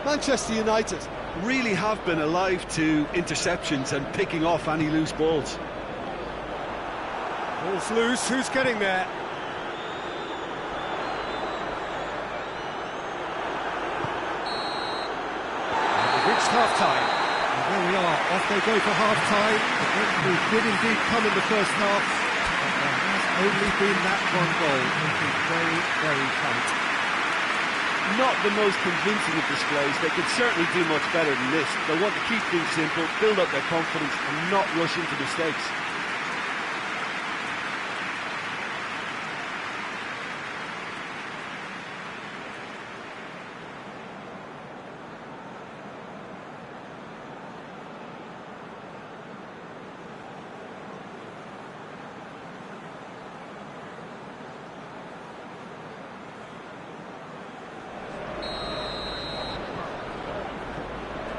Manchester United really have been alive to interceptions and picking off any loose balls. Ball's loose, who's getting there? And we've reached half-time. And there we are, off they go for half-time. We did indeed come in the first half, but there has only been that one goal. It's been very, very tight. Not the most convincing of displays. They could certainly do much better than this. They'll want to keep things simple, build up their confidence and not rush into mistakes.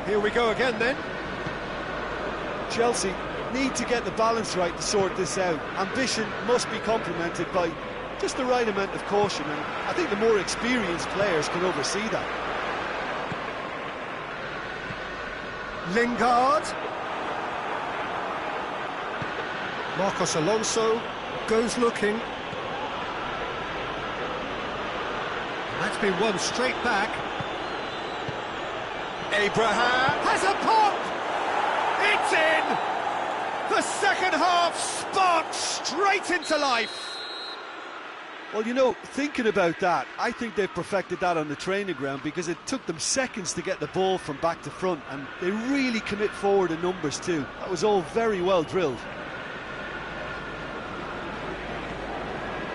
Here we go again then. Chelsea need to get the balance right to sort this out. Ambition must be complemented by just the right amount of caution, and I think the more experienced players can oversee that. Lingard. Marcos Alonso goes looking. That's been won straight back. Abraham has a pop! It's in! The second half sparks straight into life. Well, you know, thinking about that, I think they've perfected that on the training ground, because it took them seconds to get the ball from back to front, and they really commit forward in numbers too. That was all very well drilled.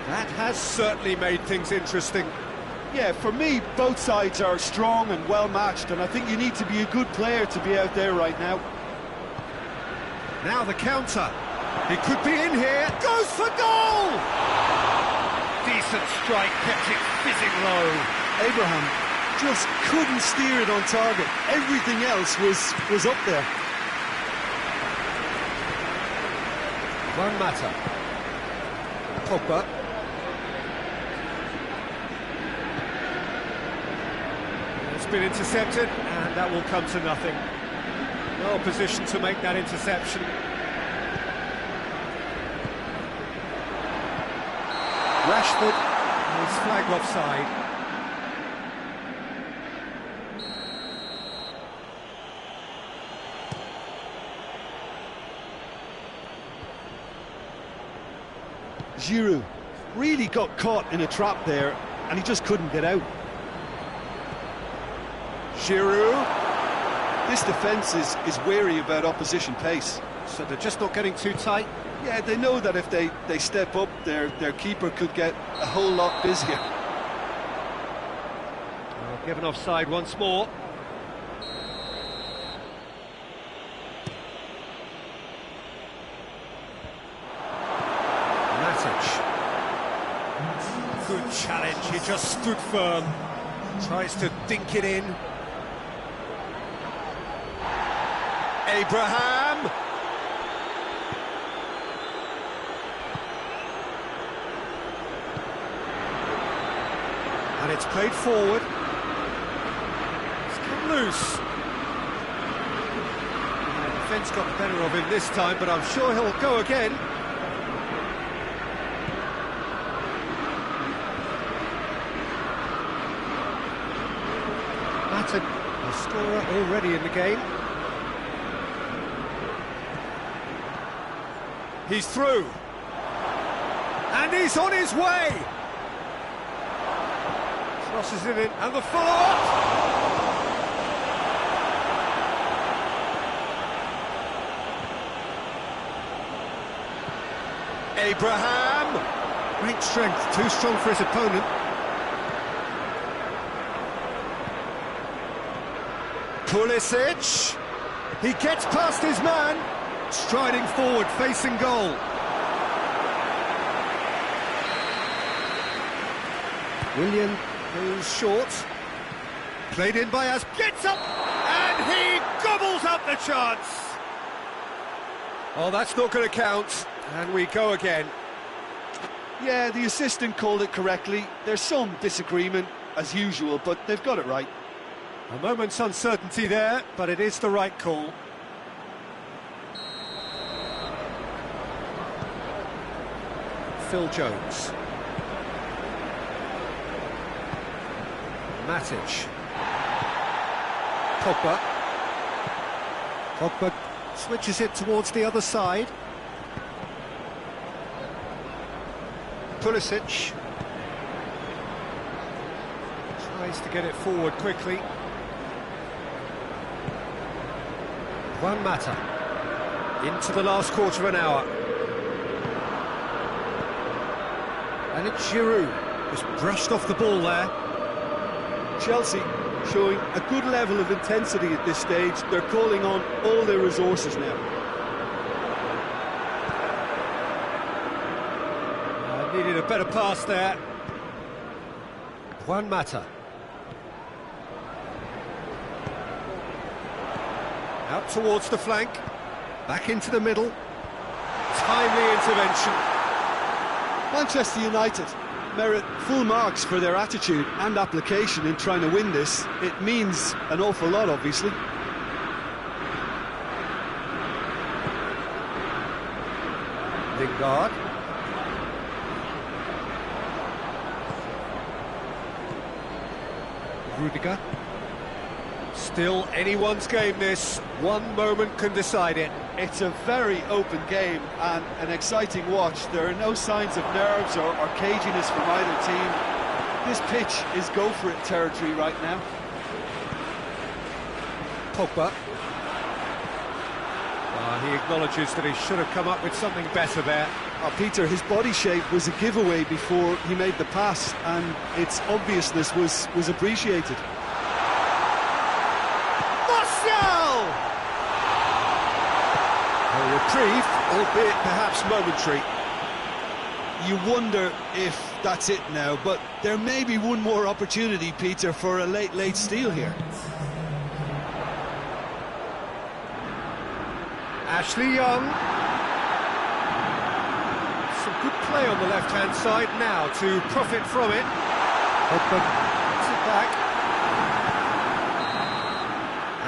That has certainly made things interesting. Yeah, for me, both sides are strong and well matched, and I think you need to be a good player to be out there right now. Now the counter. It could be in here. Goes for goal! Decent strike, kept it fizzing low. Abraham just couldn't steer it on target. Everything else was up there. Juan Mata. Pogba. It's been intercepted, and that will come to nothing. No opposition to make that interception. Rashford is flagged offside. Giroud really got caught in a trap there, and he just couldn't get out. Giroud. This defence is wary about opposition pace. So they're just not getting too tight? Yeah, they know that if they step up, their keeper could get a whole lot busier. Well, given offside once more. Matic. Good challenge, he just stood firm. Tries to dink it in. Abraham! And it's played forward. It's come loose. The defence got the better of him this time, but I'm sure he'll go again. Matic, the scorer already in the game. He's through. And he's on his way! Crosses it in, and the follow-up! Abraham! Great strength, too strong for his opponent. Pulisic. He gets past his man. Striding forward, facing goal. Willian goes short. Played in by us. Gets up! And he gobbles up the chance! Oh, that's not going to count. And we go again. Yeah, the assistant called it correctly. There's some disagreement, as usual, but they've got it right. A moment's uncertainty there, but it is the right call. Phil Jones. Matic. Pogba. Pogba switches it towards the other side. Pulisic. Tries to get it forward quickly. Juan Mata. Into the last quarter of an hour. And it's Giroud. Just brushed off the ball there. Chelsea showing a good level of intensity at this stage. They're calling on all their resources now. Needed a better pass there. Juan Mata. Out towards the flank. Back into the middle. Timely intervention. Manchester United merit full marks for their attitude and application in trying to win this. It means an awful lot, obviously. Lingard. Rudiger. Still anyone's game this. One moment can decide it. It's a very open game and an exciting watch. There are no signs of nerves or caginess from either team. This pitch is go-for-it territory right now. Pogba. He acknowledges that he should have come up with something better there. Peter, his body shape was a giveaway before he made the pass, and its obviousness was appreciated. A reprieve, albeit perhaps momentary. You wonder if that's it now, but there may be one more opportunity, Peter, for a late steal here. Ashley Young. Some good play on the left-hand side now to profit from it. Pogba gets it back.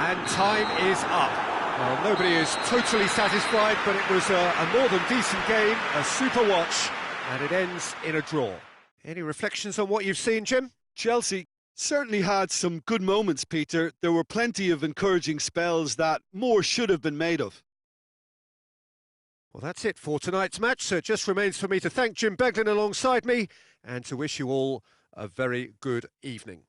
And time is up. Well, nobody is totally satisfied, but it was a more than decent game, a super watch, and it ends in a draw. Any reflections on what you've seen, Jim? Chelsea certainly had some good moments, Peter. There were plenty of encouraging spells that more should have been made of. Well, that's it for tonight's match, so it just remains for me to thank Jim Beglin alongside me and to wish you all a very good evening.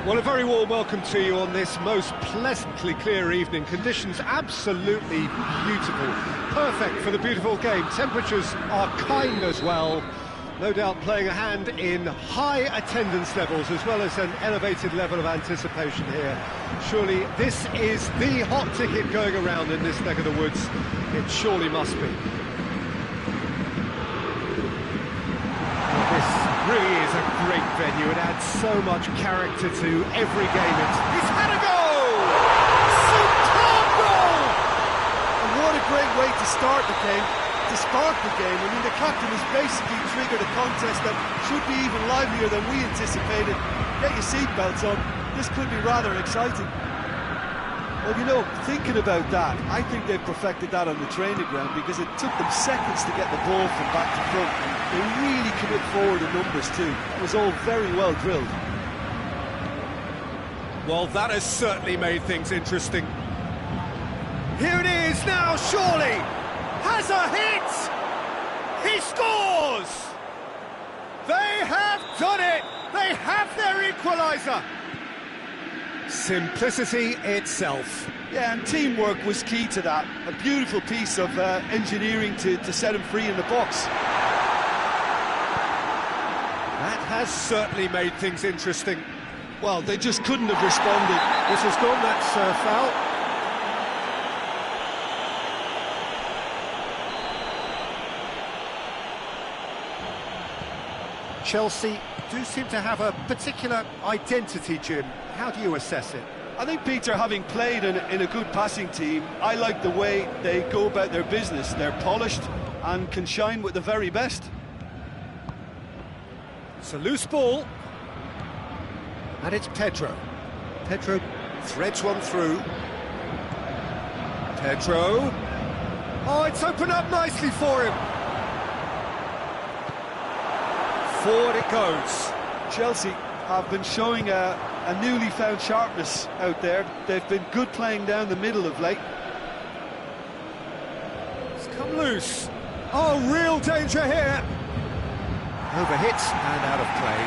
Well, a very warm welcome to you on this most pleasantly clear evening. Conditions absolutely beautiful. Perfect for the beautiful game. Temperatures are kind as well. No doubt playing a hand in high attendance levels as well as an elevated level of anticipation here. Surely this is the hot ticket going around in this neck of the woods. It surely must be. This really is a great venue. It adds so much character to every game. He's had a goal! Superb goal! And what a great way to start the game, to spark the game. I mean, the captain has basically triggered a contest that should be even livelier than we anticipated. Get your seatbelts on. This could be rather exciting. Well, you know, thinking about that, I think they've perfected that on the training ground because it took them seconds to get the ball from back to front. They really commit forward in numbers too. It was all very well drilled. Well, that has certainly made things interesting. Here it is now, surely! Has a hit! He scores! They have done it! They have their equaliser! Simplicity itself. Yeah, and teamwork was key to that. A beautiful piece of engineering to set him free in the box. That has certainly made things interesting. Well, they just couldn't have responded. This has gone, that's foul. Chelsea do seem to have a particular identity, Jim. How do you assess it? I think, Peter, having played in a good passing team, I like the way they go about their business. They're polished and can shine with the very best. It's a loose ball. And it's Pedro. Pedro threads one through. Pedro. Oh, it's opened up nicely for him. Forward it goes. Chelsea have been showing a newly found sharpness out there. They've been good playing down the middle of late. It's come loose. Oh, real danger here. Overhit and out of play.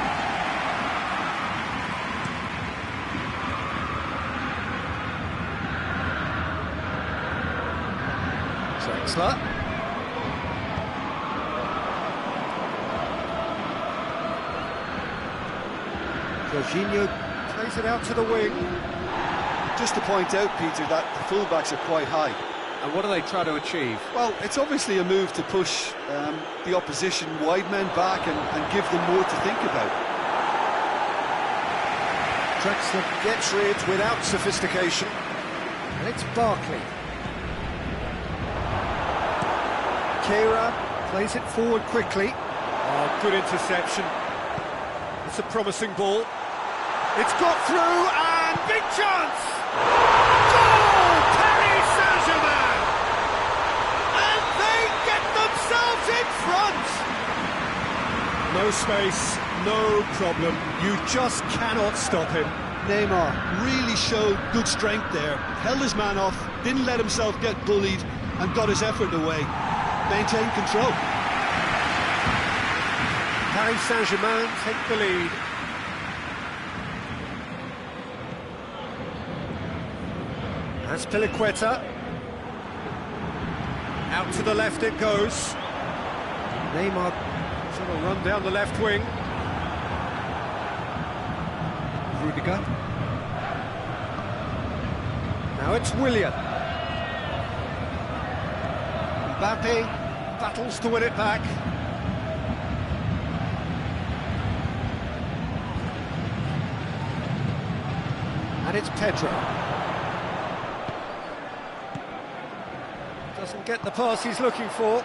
Drexler. Jorginho plays it out to the wing. Just to point out, Peter, that the fullbacks are quite high. And what do they try to achieve? Well, it's obviously a move to push the opposition wide men back and give them more to think about. Drexler gets rid without sophistication. And it's Barkley. Keira plays it forward quickly. Oh, good interception. It's a promising ball. It's got through and big chance! Goal! Paris Saint-Germain! And they get themselves in front! No space, no problem. You just cannot stop him. Neymar really showed good strength there. Held his man off, didn't let himself get bullied, and got his effort away. Maintained control. Paris Saint-Germain take the lead. That's Piliqueta. Out to the left it goes. Neymar sort of run down the left wing. Rudiger. Now it's Willian. Mbappe battles to win it back. And it's Pedro. Doesn't get the pass he's looking for.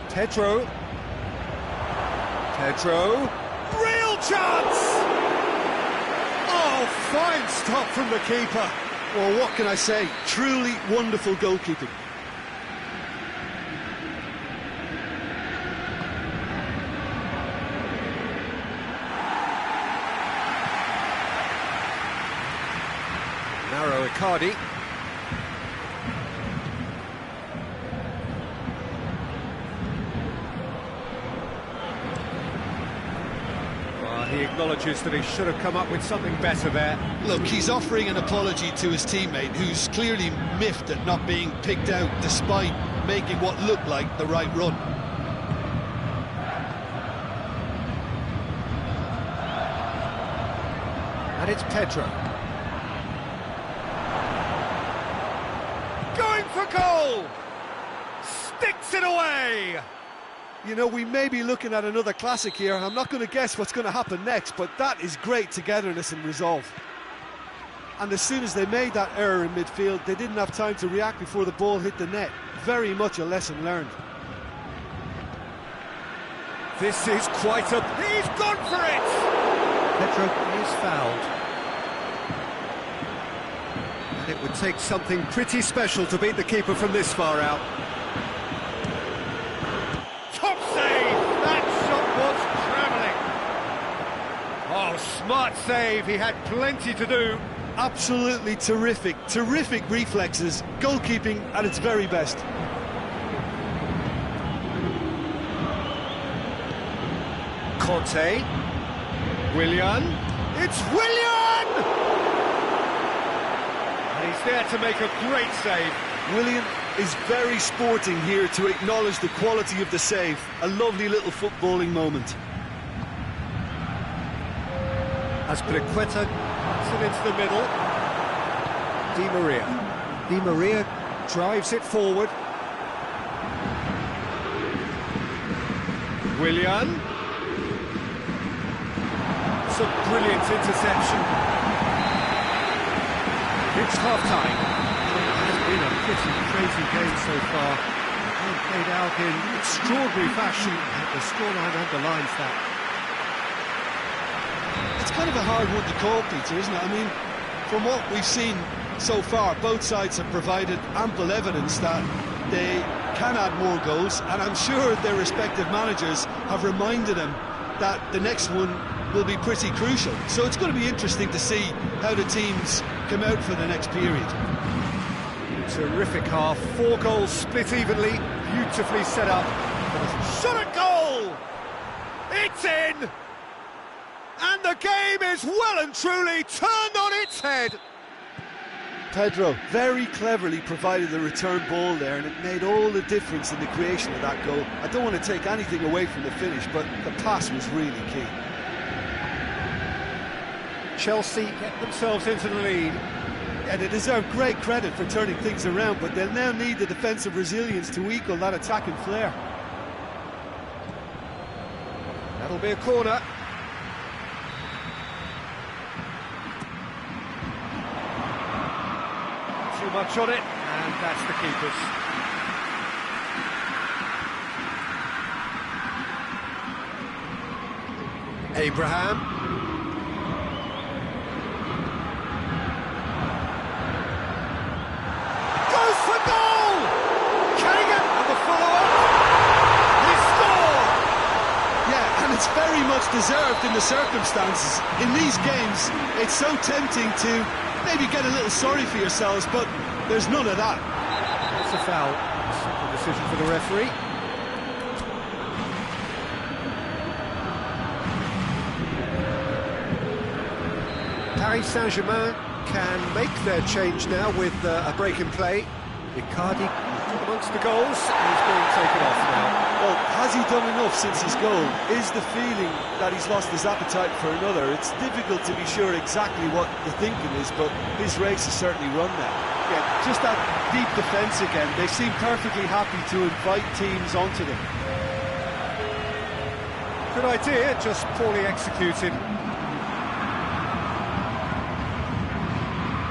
Pedro. Pedro. Real chance! Oh, fine stop from the keeper. Well, what can I say? Truly wonderful goalkeeping. Narrow Icardi. acknowledges that he should have come up with something better there. Look, he's offering an apology to his teammate, who's clearly miffed at not being picked out despite making what looked like the right run. And it's Pedro. Going for goal! Sticks it away! You know, we may be looking at another classic here. I'm not going to guess what's going to happen next, but that is great togetherness and resolve. And as soon as they made that error in midfield, they didn't have time to react before the ball hit the net. Very much a lesson learned. This is quite a... He's gone for it! Pedro is fouled. And it would take something pretty special to beat the keeper from this far out. Top save! That shot was travelling. Oh, smart save. He had plenty to do. Absolutely terrific reflexes, goalkeeping at its very best. Conte, Willian, it's Willian! And he's there to make a great save. Willian is very sporting here to acknowledge the quality of the save. A lovely little footballing moment. Azpilicueta puts it into the middle. Di Maria drives it forward. Willian. It's a brilliant interception. It's half-time. It has been a pretty crazy game so far. It's played out in extraordinary fashion, and the scoreline underlines that. It's kind of a hard one to call, Peter, isn't it? I mean, from what we've seen so far, both sides have provided ample evidence that they can add more goals, and I'm sure their respective managers have reminded them that the next one will be pretty crucial. So it's going to be interesting to see how the teams come out for the next period. Terrific half, 4 goals split evenly, beautifully set up. Shot at goal! It's in! And the game is well and truly turned on its head. Pedro very cleverly provided the return ball there, and it made all the difference in the creation of that goal. I don't want to take anything away from the finish, but the pass was really key. Chelsea get themselves into the lead. Yeah, they deserve great credit for turning things around, but they'll now need the defensive resilience to equal that attacking flair. That'll be a corner. Too much on it, and that's the keeper's. Abraham. Goes for goal! Kerrigan and the follow-up. He scored! Yeah, and it's very much deserved in the circumstances. In these games, it's so tempting to maybe get a little sorry for yourselves, but there's none of that. That's a foul. Simple decision for the referee. Paris Saint-Germain can make their change now with a break in play. Icardi amongst the goals, and he's being taken off now. Well, has he done enough since his goal? Is the feeling that he's lost his appetite for another? It's difficult to be sure exactly what the thinking is, but his race is certainly run now. Yeah, just that deep defence again. They seem perfectly happy to invite teams onto them. Good idea, just poorly executed.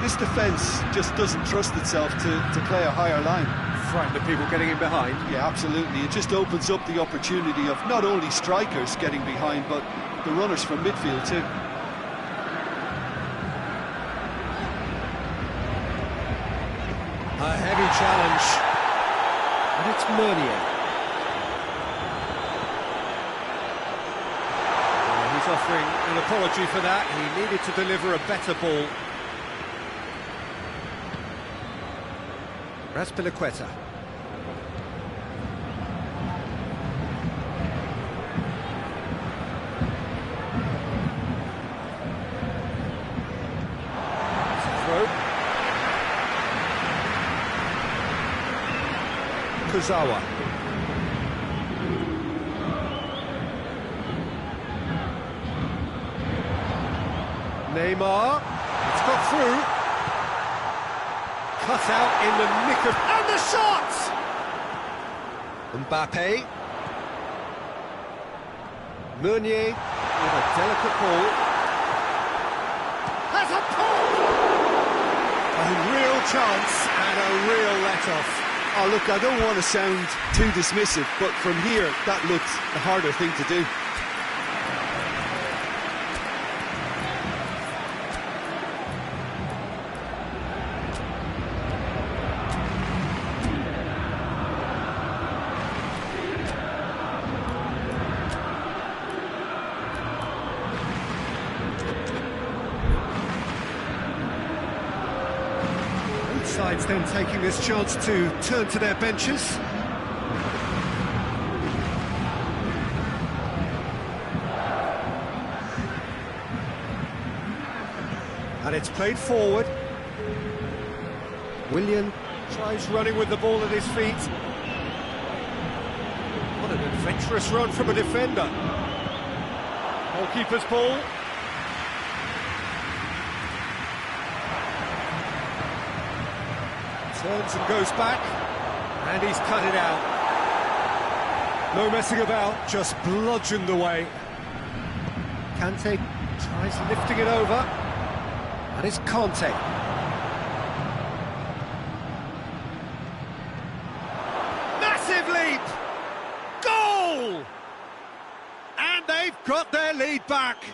This defence just doesn't trust itself to play a higher line. Frightened of people getting in behind. Yeah, absolutely. It just opens up the opportunity of not only strikers getting behind, but the runners from midfield too. A heavy challenge. And it's Meunier. He's offering an apology for that. He needed to deliver a better ball. Azpilicueta. Kurzawa. Neymar, it's got through. Cut out in the nick of... And the shot! Mbappe. Meunier with a delicate ball. Has a pull! A real chance and a real let-off. Oh, look, I don't want to sound too dismissive, but from here, that looked the harder thing to do. Sides then taking this chance to turn to their benches. And it's played forward. Willian tries running with the ball at his feet. What an adventurous run from a defender. Goalkeeper's ball. Turns and goes back, and he's cut it out. No messing about, just bludgeoned away. Kante tries lifting it over, and it's Conte. Massive leap! Goal! And they've got their lead back.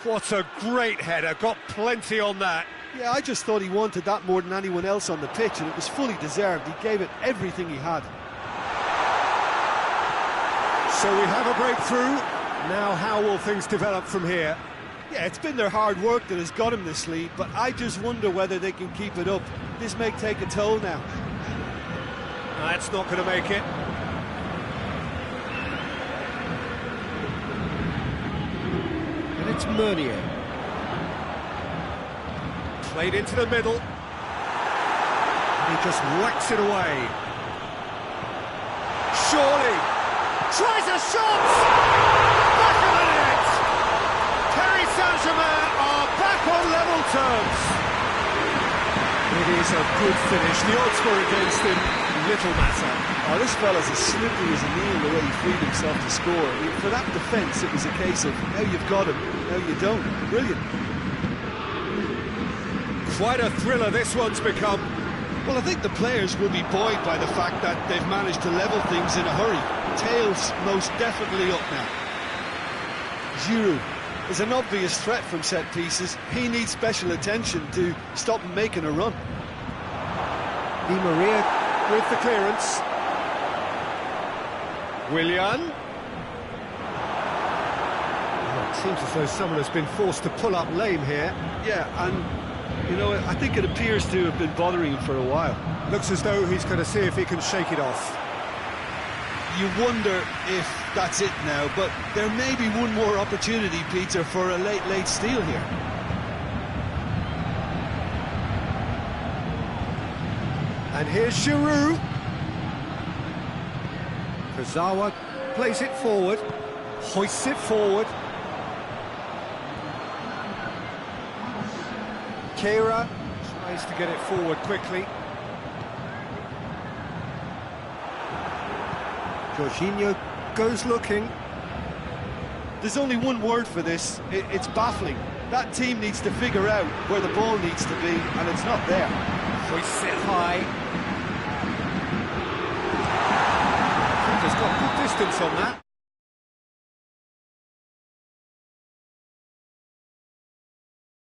What a great header, got plenty on that. Yeah, I just thought he wanted that more than anyone else on the pitch, and it was fully deserved. He gave it everything he had. So we have a breakthrough. Now how will things develop from here? Yeah, it's been their hard work that has got him this lead, but I just wonder whether they can keep it up. This may take a toll now. That's not going to make it. And it's Meunier. Played into the middle. And he just whacks it away. Surely. Tries a shot! Back of the net! Paris Saint-Germain are back on level terms. It is a good finish. The odds were against him. Little matter. Oh, this fella's as slippery as a needle the way he freed himself to score. I mean, for that defence, it was a case of now you've got him, now you don't. Brilliant. Quite a thriller this one's become. Well, I think the players will be buoyed by the fact that they've managed to level things in a hurry. Tails most definitely up now. Giroud is an obvious threat from set pieces. He needs special attention to stop him making a run. Di Maria with the clearance. Willian. Oh, it seems as though someone has been forced to pull up lame here. Yeah, and you know, I think it appears to have been bothering him for a while. Looks as though he's going to see if he can shake it off. You wonder if that's it now, but there may be one more opportunity, Peter, for a late steal here. And here's Giroud. Kurzawa plays it forward, hoists it forward. Kehrer tries to get it forward quickly. Jorginho goes looking. There's only one word for this. It's baffling. That team needs to figure out where the ball needs to be, and it's not there. Hoists it high. Keeper's got good distance on that.